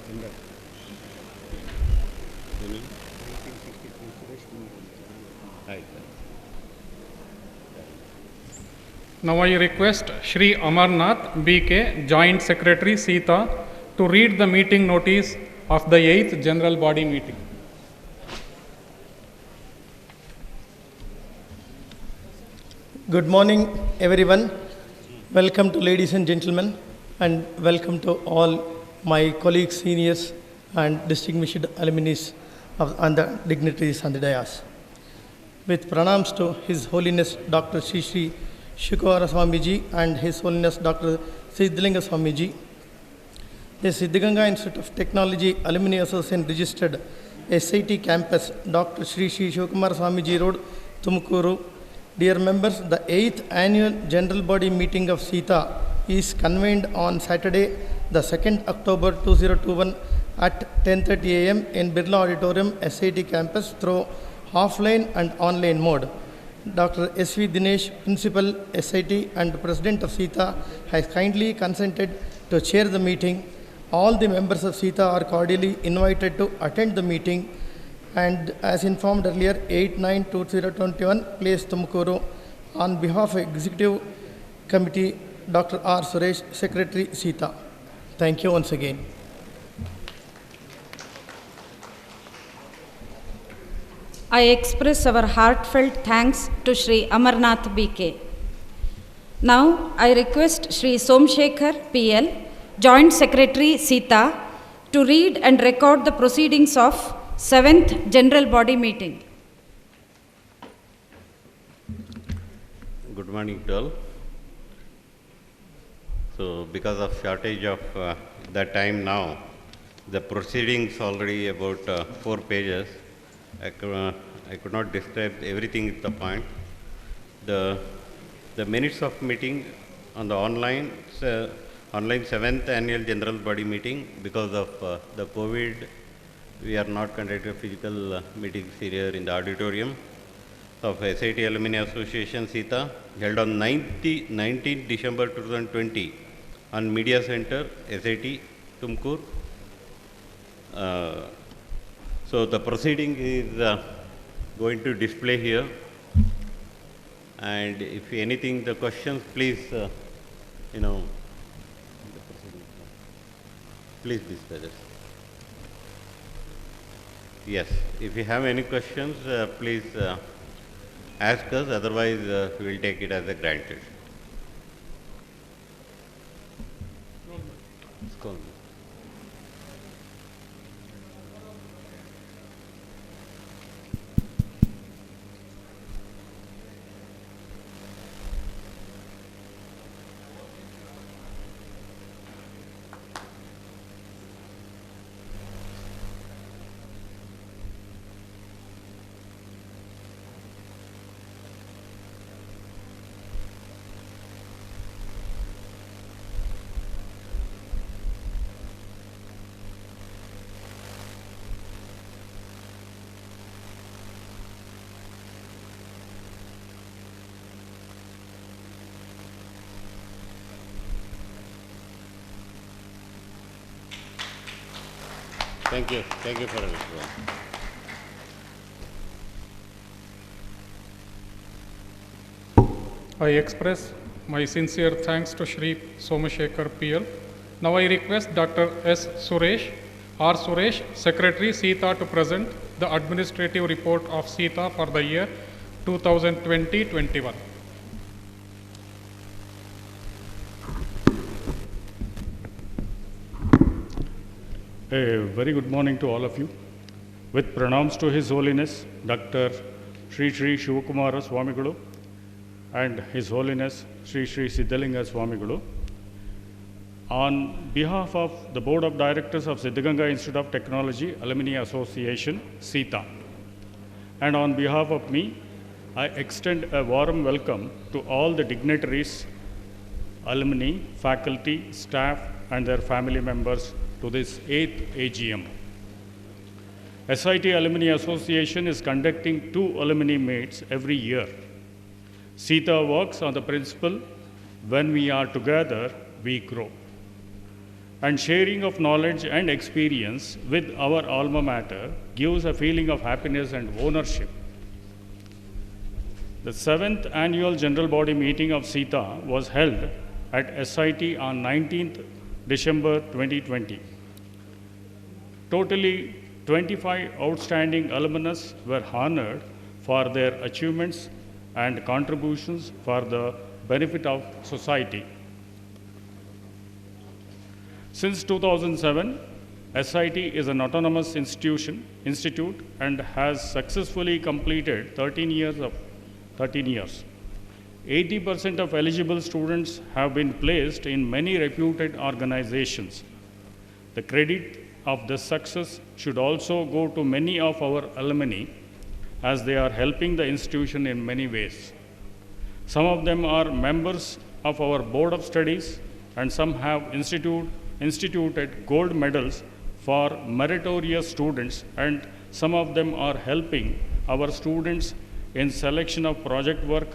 ಬಂದಿದ್ದಾರೆ. 1963 ಸುರೇಶ್ ಕುಮಾರ್ ಆಯ್ತು. Now I request Shri Amarnath BK, Joint Secretary Sita, to read the meeting notice of the 8th General Body Meeting. Good morning, everyone. Welcome to ladies and gentlemen, and welcome to all my colleagues, seniors, and distinguished alumni and the dignitaries on the dais. With pranams to His Holiness Dr. Sri Sri Shukara Swamiji and His Holiness Dr. Siddhalinga Swamiji, the Siddhaganga Institute of Technology Alumni Association registered SIT campus, Dr. Sri Sri Shivakumar Swamiji Road, Tumkuru. Dear members, the 8th annual general body meeting of SITA is convened on Saturday, the 2nd October 2021 at 10:30 a.m. in Birla Auditorium, SIT campus through offline and online mode. Dr. S.V. Dinesh, Principal SIT and President of SITA, has kindly consented to chair the meeting. All the members of SITA are cordially invited to attend the meeting. And as informed earlier, 8/9/2021, place Tumkuru. On behalf of Executive Committee, Dr. R. Suresh, Secretary SITA. Thank you once again. I express our heartfelt thanks to Shri Amarnath BK. Now I request Shri Somshekhar PL, Joint Secretary SITA, to read and record the proceedings of 7th General Body Meeting. Good morning to all. So because of shortage of the time now, the proceedings already about 4 pages. I could not describe everything at the point. The minutes of meeting on the online 7th annual general body meeting, because of the COVID, we are not conducting physical meetings here in the auditorium of SIT Alumni Association SITA, held on 19 December 2020 on Media Center, SIT, Tumkur. So the proceeding is going to display here, and if anything, the questions, please, please display this. Yes, if you have any questions, please ask us, otherwise we will take it as a granted. Thank you for listening. I express my sincere thanks to Shri Somshekhar PL. Now I request Dr. S. Suresh, R. Suresh, Secretary SITA, to present the administrative report of SITA for the year 2020-21. A very good morning to all of you. With pranams to His Holiness Dr. Sri Sri Shivakumara Swamigulu and His Holiness Sri Sri Siddhalinga Swamigulu, on behalf of the Board of Directors of Siddhaganga Institute of Technology Alumni Association, SITA, and on behalf of me, I extend a warm welcome to all the dignitaries, alumni, faculty, staff, and their family members to this 8th AGM. SIT Alumni Association is conducting 2 alumni meets every year. Sita works on the principle, when we are together, we grow. And sharing of knowledge and experience with our alma mater gives a feeling of happiness and ownership. The 7th annual general body meeting of Sita was held at SIT on 19th December 2020. Totally 25 outstanding alumnus were honored for their achievements and contributions for the benefit of society. Since 2007, SIT is an autonomous institute and has successfully completed 13 years. 80% of eligible students have been placed in many reputed organizations. The credit of this success should also go to many of our alumni, as they are helping the institution in many ways. Some of them are members of our board of studies, and some have instituted gold medals for meritorious students, and some of them are helping our students in selection of project work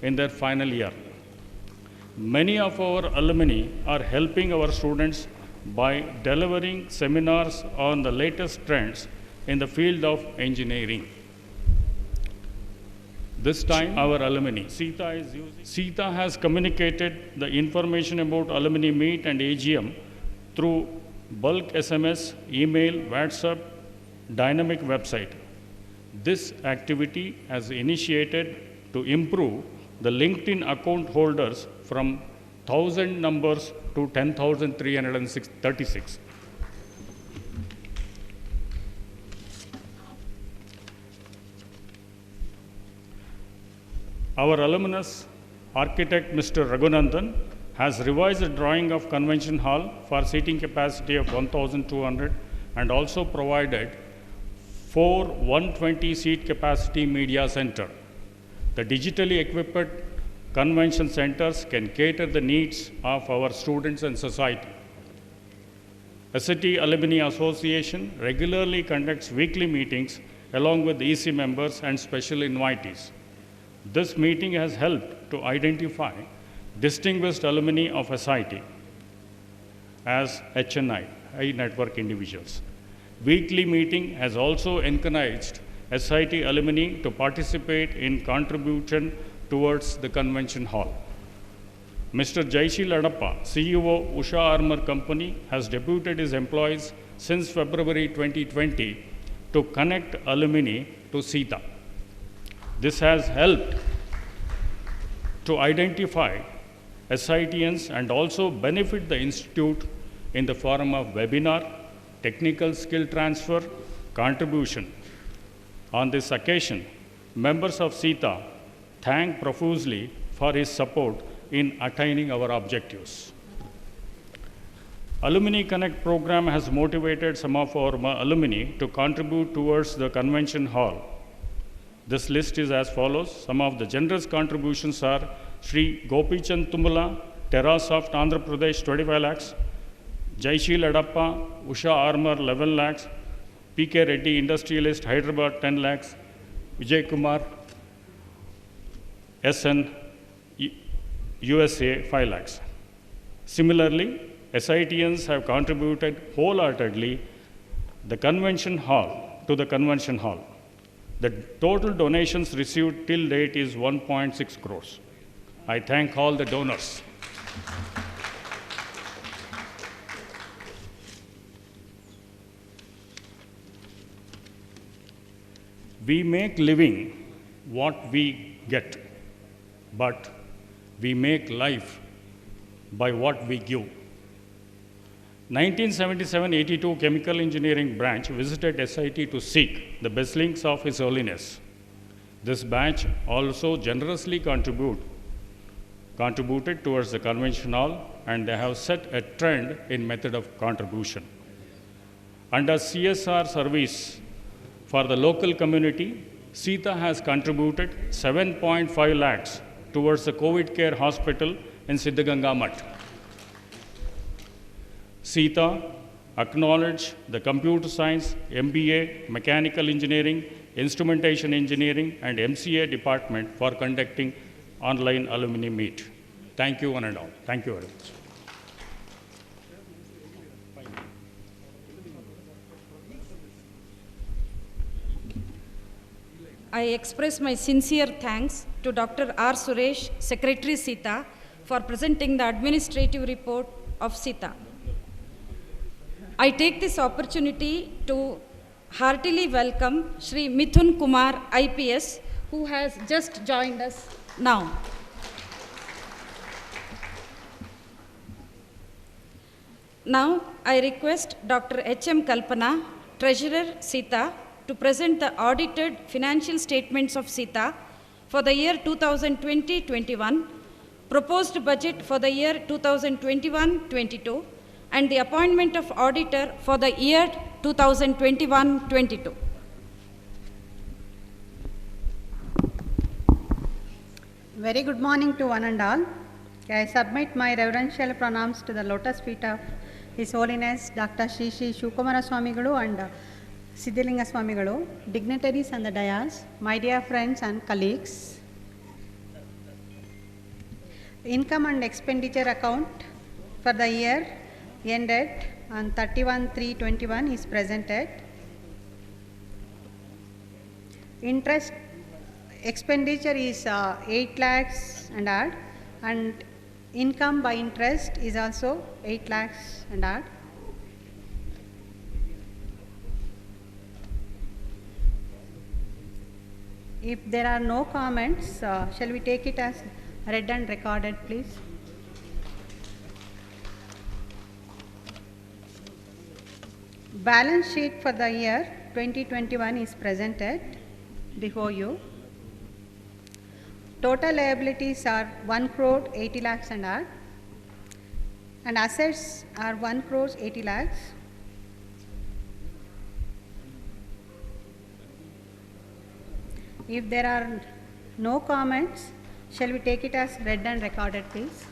in their final year. Many of our alumni are helping our students by delivering seminars on the latest trends in the field of engineering. This time, our alumni, Sita has communicated the information about alumni meet and AGM through bulk SMS, email, WhatsApp, dynamic website. This activity has initiated to improve the LinkedIn account holders from 1,000 numbers to 10,336. Our alumnus, architect Mr. Raghunandan, has revised a drawing of convention hall for seating capacity of 1,200 and also provided 4 120-seat capacity media center. The digitally equipped convention centers can cater the needs of our students and society. SIT Alumni Association regularly conducts weekly meetings along with EC members and special invitees. This meeting has helped to identify distinguished alumni of SIT as HNI, high network individuals. Weekly meeting has also encouraged SIT alumni to participate in contribution towards the convention hall. Mr. Jaishil Adappa, CEO Usha Armor Company, has deputed his employees since February 2020 to connect alumni to Sita. This has helped to identify SITians and also benefit the institute in the form of webinar, technical skill transfer, contribution. On this occasion, members of Sita thank profusely for his support in attaining our objectives. Alumni Connect program has motivated some of our alumni to contribute towards the convention hall. This list is as follows. Some of the generous contributions are Sri Gopichand Tumula, TerraSoft Andhra Pradesh 25 lakhs, Jaishil Adappa, Usha Armor 11 lakhs, PK Reddy Industrialist Hyderabad 10 lakhs, Vijay Kumar SN USA 5 lakhs. Similarly, SITians have contributed wholeheartedly to the convention hall. The total donations received till date is 1.6 crores. I thank all the donors. We make living what we get, but we make life by what we give. 1977-82 Chemical Engineering branch visited SIT to seek the blessings of His Holiness. This batch also generously contributed towards the convention hall, and they have set a trend in method of contribution. Under CSR service for the local community, Sita has contributed 7.5 lakhs towards the COVID care hospital in Siddhaganga Mutt. Sita acknowledged the computer science, MBA, mechanical engineering, instrumentation engineering, and MCA department for conducting online alumni meet. Thank you one and all. Thank you very much. I express my sincere thanks to Dr. R. Suresh, Secretary SITA, for presenting the administrative report of SITA. I take this opportunity to heartily welcome Shri Mithun Kumar, IPS, who has just joined us now. Now, I request Dr. H.M. Kalpana, Treasurer SITA, to present the audited financial statements of SITA for the year 2020-21, proposed budget for the year 2021-22, and the appointment of auditor for the year 2021-22. Very good morning to one and all. I submit my reverential pranams to the lotus feet of His Holiness Dr. Shri Shri Shivakumara Swamigalu and Siddhalinga Swamigalu, dignitaries on the dais, my dear friends and colleagues. Income and expenditure account for the year ended on 31/3/21 is presented. Interest expenditure is 8 lakhs and odd, and income by interest is also 8 lakhs and odd. If there are no comments, shall we take it as read and recorded, please? Balance sheet for the year 2021 is presented before you. Total liabilities are 1 crore 80 lakhs and odd, and assets are 1 crore 80 lakhs. If there are no comments, shall we take it as read and recorded, please?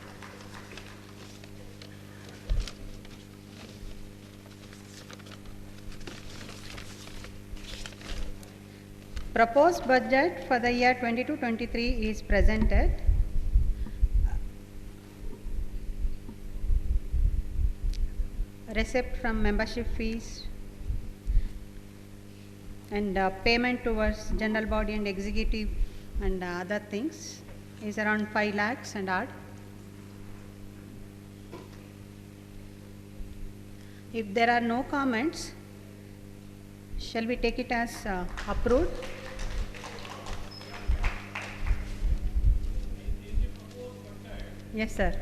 Proposed budget for the year 22-23 is presented. Receipt from membership fees and payment towards general body and executive and other things is around 5 lakhs and odd. If there are no comments, shall we take it as approved? Yes, sir.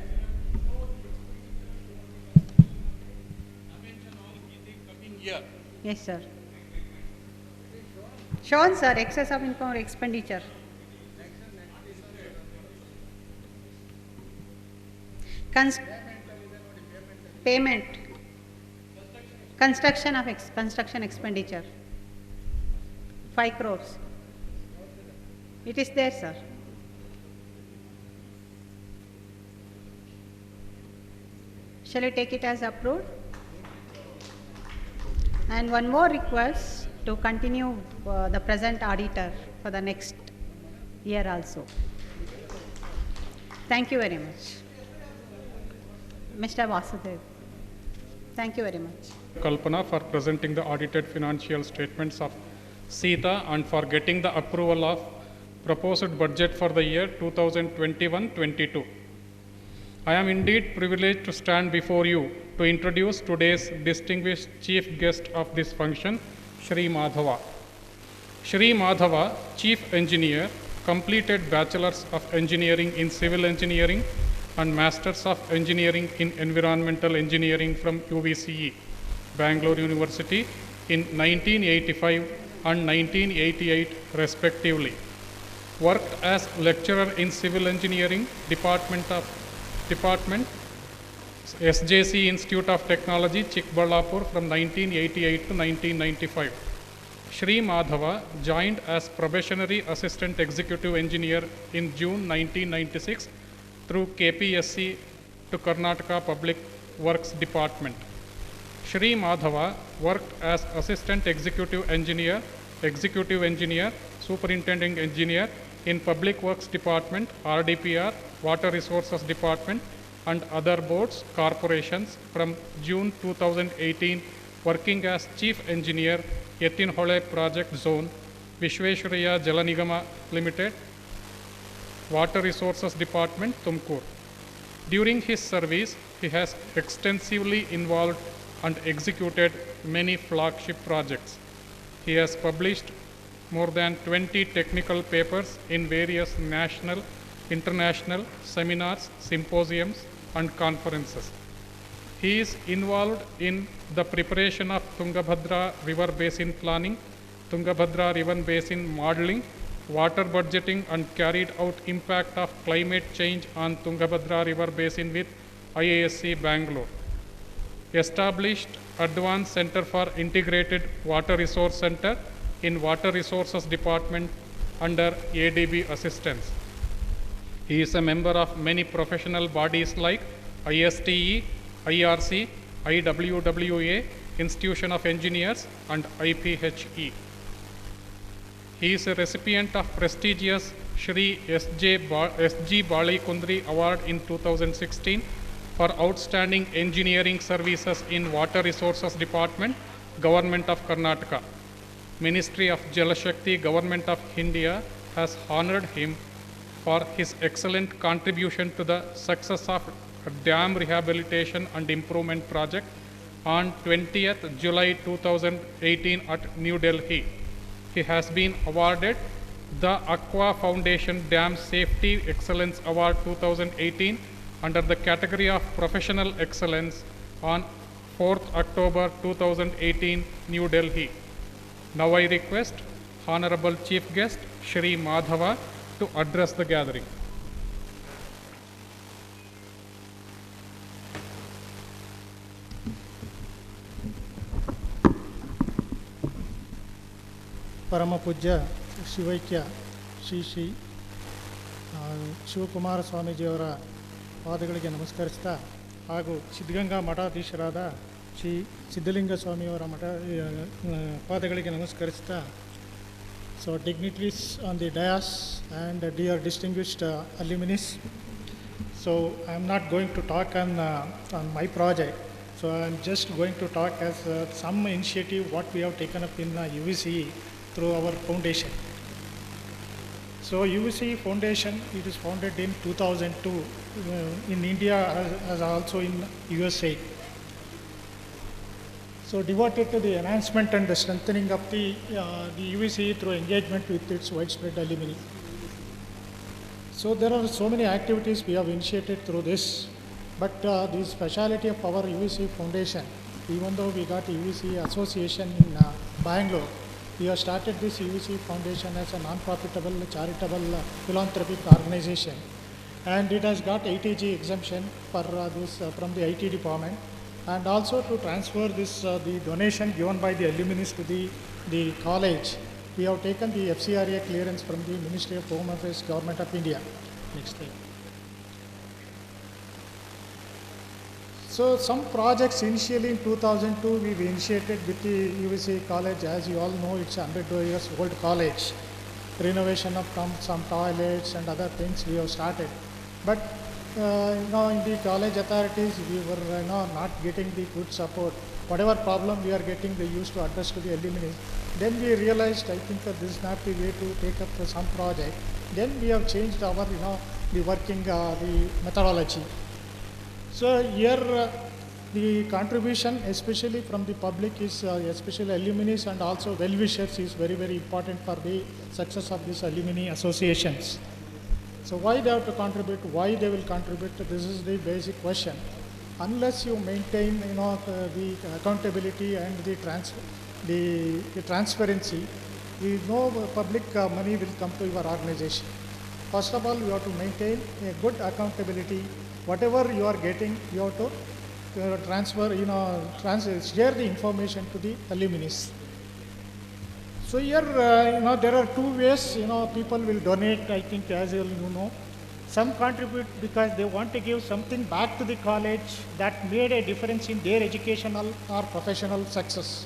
Yes, sir. Shown, sir, excess of income or expenditure. Payment. Construction of construction expenditure. 5 crores. It is there, sir. Shall we take it as approved? And one more request to continue the present auditor for the next year also. Thank you very much. Mr. Vasudev. Thank you very much. Kalpana for presenting the audited financial statements of SITA and for getting the approval of proposed budget for the year 2021-22. I am indeed privileged to stand before you to introduce today's distinguished chief guest of this function, Shri Madhava. Shri Madhava, Chief Engineer, completed Bachelor's of Engineering in Civil Engineering and Masters of Engineering in Environmental Engineering from UVCE, Bangalore University in 1985 and 1988 respectively. Worked as lecturer in Civil Engineering, Department SJC Institute of Technology, Chikballapur from 1988 to 1995. Shri Madhava joined as Probationary Assistant Executive Engineer in June 1996 through KPSC to Karnataka Public Works Department. Shri Madhava worked as Assistant Executive Engineer, Superintending Engineer in Public Works Department, RDPR, Water Resources Department, and other boards, corporations from June 2018, working as Chief Engineer, Yettinhole Project Zone, Vishveshwaraya Jala Nigama Limited, Water Resources Department, Tumkur. During his service, he has extensively involved and executed many flagship projects. He has published more than 20 technical papers in various national, international seminars, symposiums, and conferences. He is involved in the preparation of Tungabhadra River Basin planning, Tungabhadra River Basin modeling, water budgeting, and carried out impact of climate change on Tungabhadra River Basin with IISc Bangalore. Established Advanced Center for Integrated Water Resource Center in Water Resources Department under ADB assistance. He is a member of many professional bodies like ISTE, IRC, IWWA, Institution of Engineers, and IPHE. He is a recipient of prestigious Shri S.G. Bali Kundri Award in 2016 for outstanding engineering services in Water Resources Department, Government of Karnataka. Ministry of Jal Shakti, Government of India has honored him for his excellent contribution to the success of a dam rehabilitation and improvement project on 20th July 2018 at New Delhi. He has been awarded the Aqua Foundation Dam Safety Excellence Award 2018 under the category of Professional Excellence on 4th October 2018, New Delhi. Now I request Honorable Chief Guest Shri Madhava to address the gathering. ಪರಮ ಪೂಜ್ಯ ಶಿವೈಕ್ಯ ಶ್ರೀ ಶ್ರೀ ಶಿವಕುಮಾರ ಸ್ವಾಮೀಜಿಯವರ ಪಾದಗಳಿಗೆ ನಮಸ್ಕರಿಸ್ತಾ ಹಾಗೂ ಸಿದ್ಧಗಂಗಾ ಮಠಾಧೀಶರಾದ ಶ್ರೀ ಸಿದ್ಧಲಿಂಗ ಸ್ವಾಮಿಯವರ ಪಾದಗಳಿಗೆ ನಮಸ್ಕರಿಸ್ತಾ so dignitaries on the dais and dear distinguished alumnis. So I am not going to talk on my project. So I am just going to talk as some initiative what we have taken up in UVC through our foundation. So UVC Foundation, it is founded in 2002 in India as also in USA. So devoted to the enhancement and the strengthening of the UVC through engagement with its widespread alumni. So there are so many activities we have initiated through this, but the speciality of our UVC Foundation, even though we got UVC Association in Bangalore, we have started this UVC Foundation as a non-profitable charitable philanthropic organization, and it has got ITG exemption for this from the IT department, and also to transfer this the donation given by the alumni to the college. We have taken the FCRA clearance from the Ministry of Home Affairs, Government of India. Next slide. So some projects initially in 2002 we initiated with the UVC college. As you all know, it's 100 years old college. Renovation of some toilets and other things we have started. But in the college authorities we were not getting the good support. Whatever problem we are getting, they used to address to the alumni. Then we realized, I think this is not the way to take up some project. Then we have changed our the working the methodology. So here the contribution especially from the public is especially alumni and also well-wishers is very, very important for the success of these alumni associations. So why they have to contribute, why they will contribute, this is the basic question. Unless you maintain the accountability and the transparency, we know public money will come to your organization. First of all, you have to maintain a good accountability. Whatever you are getting, you have to transfer, share the information to the alumni. So here, there are two ways, people will donate, I think, as you know. Some contribute because they want to give something back to the college that made a difference in their educational or professional success.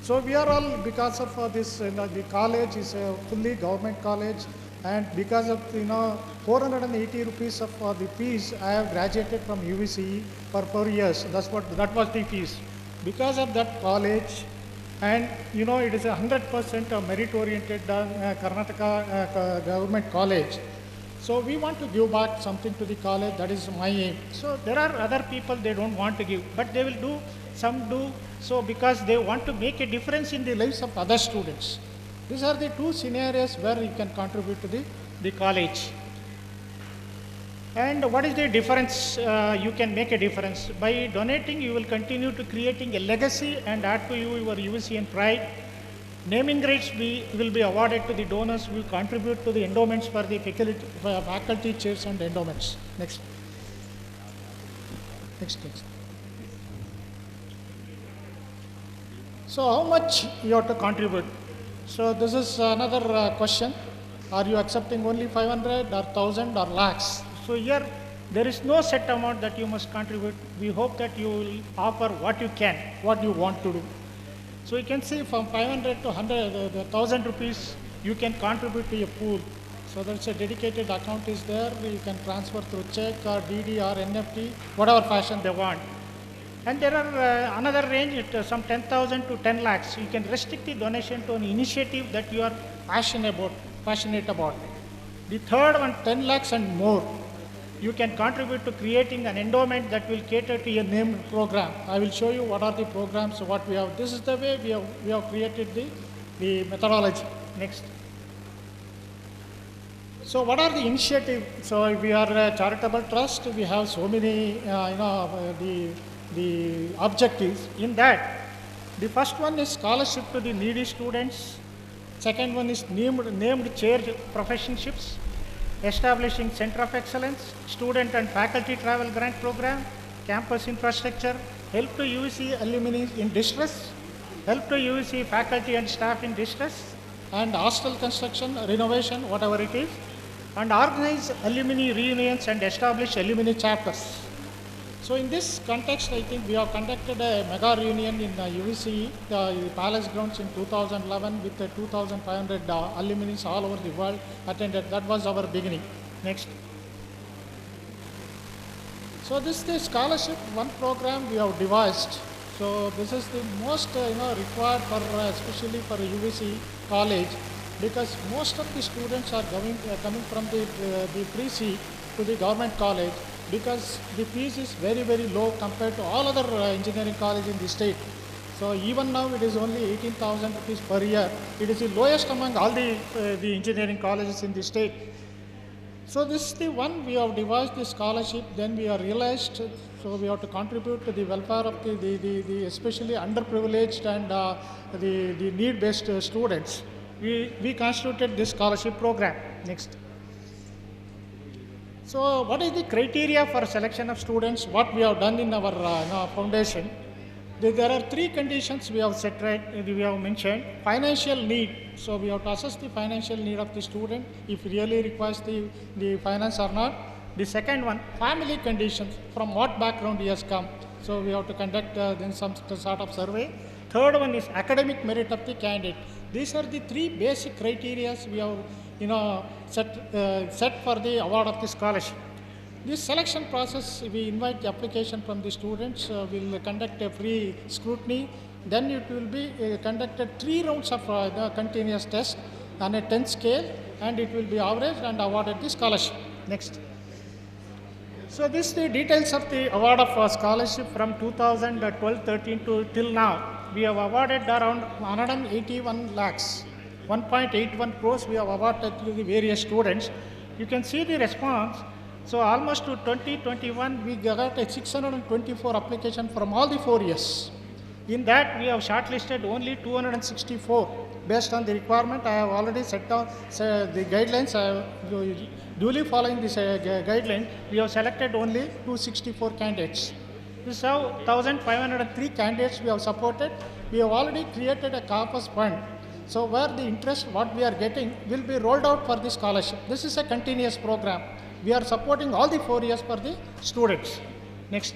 So we are all, because of this, the college is a fully government college. And because of 480 rupees of the fees, I have graduated from UVCE for 4 years. That was the fees. Because of that college, and it is a 100% merit-oriented Karnataka government college. So we want to give back something to the college. That is my aim. So there are other people, they don't want to give, but they will do. Some do so because they want to make a difference in the lives of other students. These are the two scenarios where you can contribute to the college. And what is the difference? You can make a difference. By donating, you will continue to creating a legacy and add to you your UVCN pride. Naming rights will be awarded to the donors who contribute to the endowments for the faculty chairs and endowments. Next. So how much you have to contribute? So this is another question. Are you accepting only 500 or 1000 or lakhs? So here there is no set amount that you must contribute. We hope that you will offer what you can, what you want to do. So you can see from 500 to 1,000 rupees, you can contribute to a pool. So there's a dedicated account is there. You can transfer through check or DD or NFT, whatever fashion they want. And there are another range, some 10,000 to 10 lakhs. You can restrict the donation to an initiative that you are passionate about. The third one, 10 lakhs and more. You can contribute to creating an endowment that will cater to a named program. I will show you what are the programs, what we have. This is the way we have created the methodology. Next. So what are the initiatives? So we are a charitable trust. We have so many, the objectives. In that, the first one is scholarship to the needy students. Second one is named chair professionships. Establishing Center of Excellence, Student and Faculty Travel Grant Program, Campus Infrastructure, Help to UVC Alumni in Distress, Help to UVC Faculty and Staff in Distress, and Hostel Construction, Renovation, whatever it is, and organize alumni reunions and establish alumni chapters. So in this context, I think we have conducted a mega reunion in UVC, the Palace Grounds in 2011 with 2,500 alumni all over the world attended. That was our beginning. Next. So this is the scholarship, one program we have devised. So this is the most required for especially for UVC college, because most of the students are coming from the pre-C to the government college, because the fees is very, very low compared to all other engineering colleges in the state. So even now it is only 18,000 rupees per year. It is the lowest among all the engineering colleges in the state. So this is the one we have devised the scholarship. Then we are realized, so we have to contribute to the welfare of the especially underprivileged and the need-based students. We constituted this scholarship program. Next. So what is the criteria for selection of students? What we have done in our foundation? There are three conditions we have set right, we have mentioned. Financial need. So we have to assess the financial need of the student, if really requires the finance or not. The second one, family conditions, from what background he has come. So we have to conduct then some sort of survey. Third one is academic merit of the candidate. These are the three basic criteria we have set for the award of the scholarship. This selection process, we invite the application from the students. We'll conduct a free scrutiny. Then it will be conducted 3 rounds of the continuous test on a 10 scale, and it will be averaged and awarded the scholarship. Next. So this is the details of the award of scholarship from 2012-13 to till now. We have awarded around 181 lakhs. 1.81 crores we have awarded to the various students. You can see the response. So almost to 2021, we got a 624 applications from all the 4 years. In that, we have shortlisted only 264 based on the requirement. I have already set down the guidelines. Duly following this guideline, we have selected only 264 candidates. This is how 1,503 candidates we have supported. We have already created a corpus fund. So where the interest, what we are getting, will be rolled out for the scholarship. This is a continuous program. We are supporting all the 4 years for the students. Next.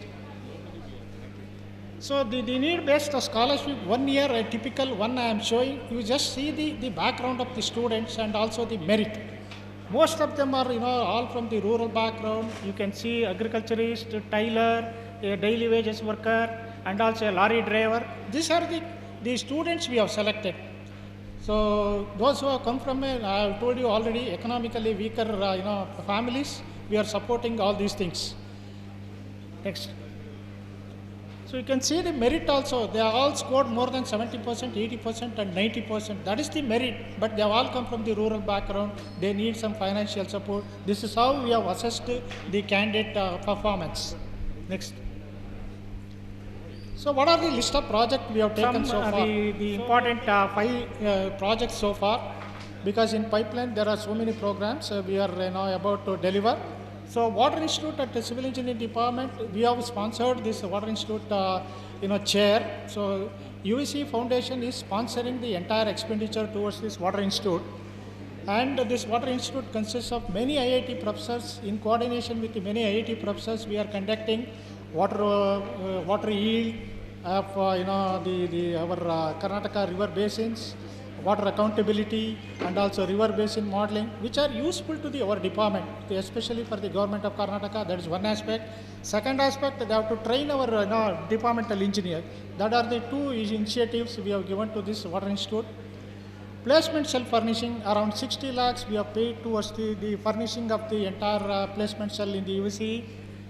So the need-based scholarship, 1 year, a typical one I am showing. You just see the background of the students and also the merit. Most of them are, all from the rural background. You can see agriculturist, tailor, a daily wages worker, and also a lorry driver. These are the students we have selected. So those who have come from I have told you already, economically weaker, families, we are supporting all these things. Next. So you can see the merit also. They have all scored more than 70%, 80%, and 90%. That is the merit. But they have all come from the rural background. They need some financial support. This is how we have assessed the candidate performance. Next. So what are the list of projects we have taken so far? The important 5 projects so far, because in pipeline there are so many programs we are about to deliver. So Water Institute at the Civil Engineering Department, we have sponsored this Water Institute chair. So UVC Foundation is sponsoring the entire expenditure towards this Water Institute. And this Water Institute consists of many IIT professors. In coordination with the many IIT professors, we are conducting water yield of our Karnataka river basins, water accountability, and also river basin modeling, which are useful to our department, especially for the government of Karnataka. That is one aspect. Second aspect, they have to train our departmental engineer. That are the 2 initiatives we have given to this Water Institute. Placement cell furnishing, around 60 lakhs we have paid towards the furnishing of the entire placement cell in the UVC.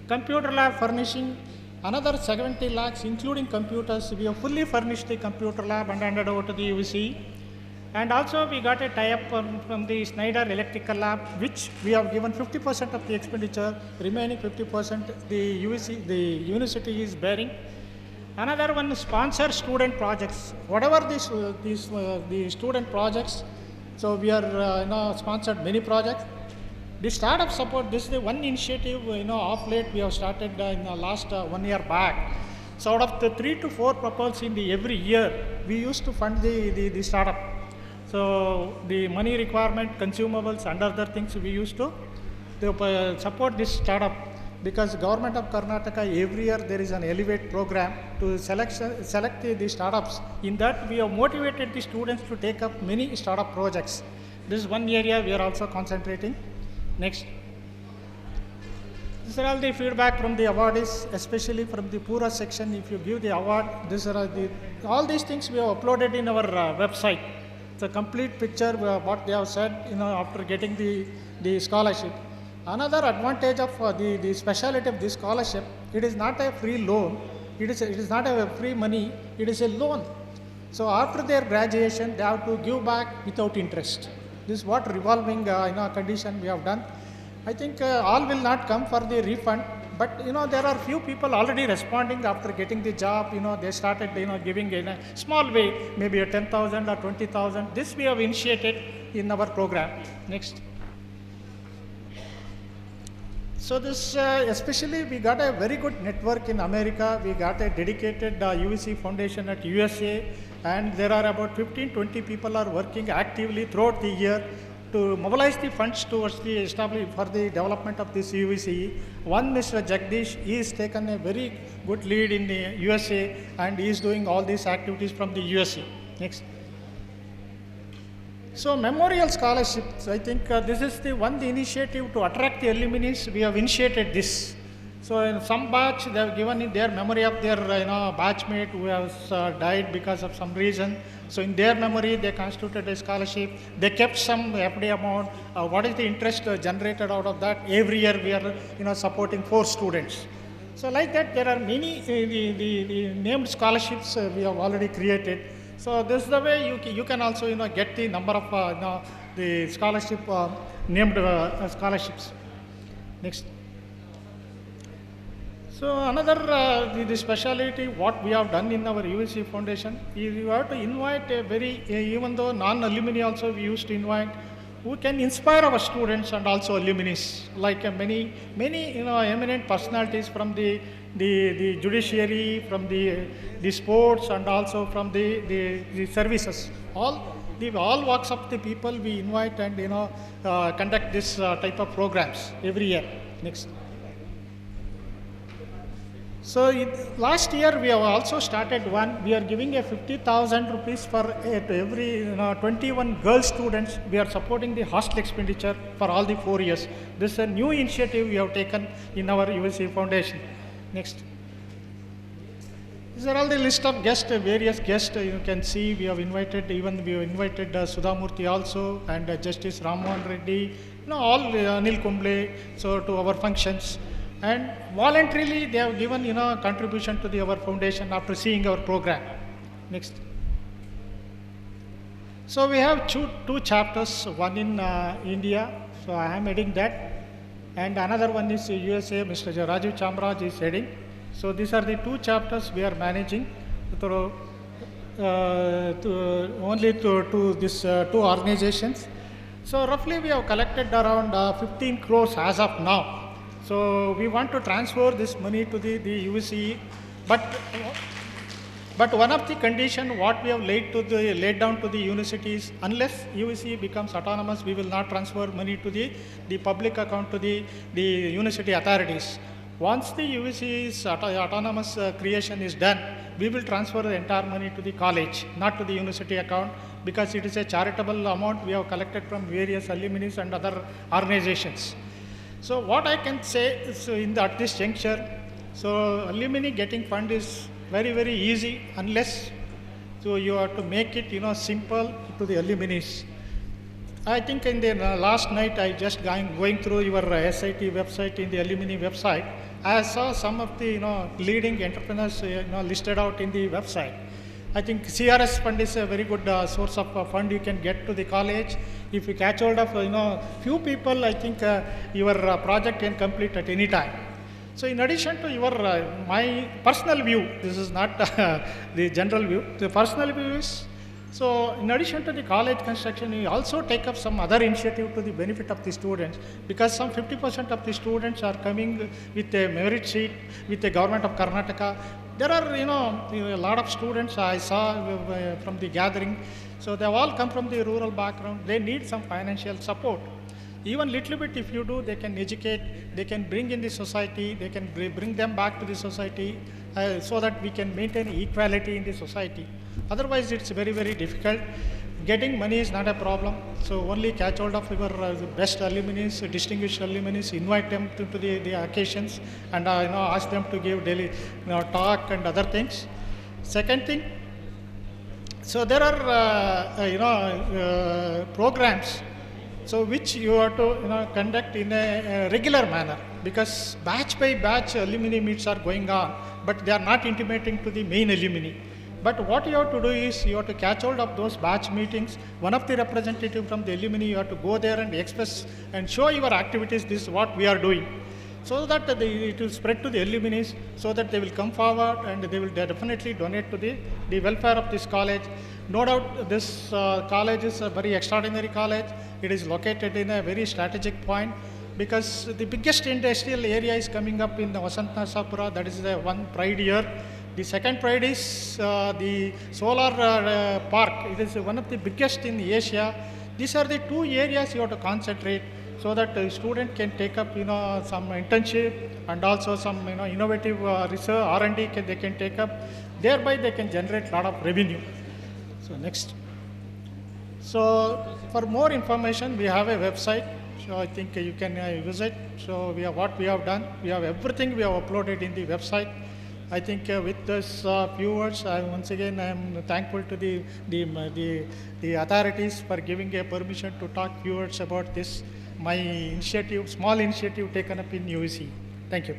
Computer lab furnishing, another 70 lakhs including computers. We have fully furnished the computer lab and handed over to the UVC. And also we got a tie-up from the Schneider Electrical Lab, which we have given 50% of the expenditure, remaining 50% the UVC, the university is bearing. Another one, sponsor student projects. Whatever the student projects, so we are sponsored many projects. The startup support, this is the one initiative, of late we have started in the last 1 year back. So out of the 3 to 4 proposals in the every year, we used to fund the startup. So the money requirement, consumables, and other things we used to support this startup, because government of Karnataka every year there is an Elevate program to select the startups. In that we have motivated the students to take up many startup projects. This is one area we are also concentrating. Next. These are all the feedback from the awardees, especially from the Pura section. If you give the award, all these things we have uploaded in our website. It's a complete picture of what they have said, after getting the scholarship. Another advantage of the speciality of this scholarship, it is not a free loan. It is not a free money. It is a loan. So after their graduation, they have to give back without interest. This is what revolving condition we have done. I think all will not come for the refund, but there are few people already responding after getting the job. They started giving in a small way, maybe a 10,000 or 20,000. This we have initiated in our program. Next. So this especially we got a very good network in America. We got a dedicated UVC Foundation at USA, and there are about 15-20 people are working actively throughout the year to mobilize the funds towards the for the development of this UVC. One, Mr. Jagdish, he has taken a very good lead in the USA, and he is doing all these activities from the USA. Next. So memorial scholarships, I think this is the initiative to attract the alumni. We have initiated this. So in some batch, they have given in their memory of their batchmate who has died because of some reason. So in their memory, they constituted a scholarship. They kept some FD amount. What is the interest generated out of that? Every year we are supporting 4 students. So like that, there are many the named scholarships we have already created. So this is the way you can also get the number of the scholarship named scholarships. Next. So another the speciality what we have done in our UVC Foundation is we have to invite a very even though non-alumni also we used to invite who can inspire our students and also alumni, like many eminent personalities from the judiciary, from the sports, and also from the services. All walks of the people we invite and conduct this type of programs every year. Next. So last year we have also started one. We are giving a 50,000 rupees for to every 21 girl students. We are supporting the hostel expenditure for all the 4 years. This is a new initiative we have taken in our USC Foundation. Next. These are all the list of guests, various guests. You can see we have invited Sudha Murthy also, and Justice Rammohan Reddy, all Anil Kumble, so to our functions. And voluntarily they have given contribution to our foundation after seeing our program. Next. So we have two chapters, one in India, so I am heading that, and another one is USA, Mr. Rajiv Chamraj is heading. So these are the two chapters we are managing through to these two organizations. So roughly we have collected around 15 crores as of now. So we want to transfer this money to the UVC, but one of the condition what we have laid down to the universities, unless UVC becomes autonomous, we will not transfer money to the public account to the university authorities. Once the UVC's autonomous creation is done, we will transfer the entire money to the college, not to the university account, because it is a charitable amount we have collected from various alumni and other organizations. So what I can say is at this juncture, so alumni getting fund is very, very easy, unless so you have to make it simple to the alumni. I think in the last night I just going through your SIT website, in the alumni website, I saw some of the leading entrepreneurs listed out in the website. I think CRS fund is a very good source of fund you can get to the college. If you catch hold of few people, I think your project can complete at any time. So in addition to your my personal view, this is not the general view. The personal view is, so in addition to the college construction, we also take up some other initiative to the benefit of the students, because some 50% of the students are coming with a merit sheet with the government of Karnataka. There are a lot of students I saw from the gathering, so they all come from the rural background. They need some financial support. Even little bit if you do, they can educate, they can bring in the society, they can bring them back to the society, so that we can maintain equality in the society. Otherwise it's very, very difficult. Getting money is not a problem, so only catch hold of your best alumni, distinguished alumni, invite them to the occasions, and ask them to give daily talk and other things. Second thing, so there are programs so which you have to conduct in a regular manner, because batch by batch alumni meets are going on, but they are not intimating to the main alumni. But what you have to do is you have to catch hold of those batch meetings. One of the representatives from the alumni, you have to go there and express and show your activities, this is what we are doing, so that it will spread to the alumni, so that they will come forward and they will definitely donate to the welfare of this college. No doubt this college is a very extraordinary college. It is located in a very strategic point, because the biggest industrial area is coming up in Vasant Narsapura. That is the one pride here. The second pride is the solar park. It is one of the biggest in Asia. These are the two areas you have to concentrate, so that the student can take up some internship, and also some innovative research R&D they can take up. Thereby they can generate a lot of revenue. So next. So for more information, we have a website. So I think you can visit. So what we have done, we have everything we have uploaded in the website. I think with this few words, once again I am thankful to the authorities for giving a permission to talk few words about this, my initiative, small initiative taken up in UVC. Thank you.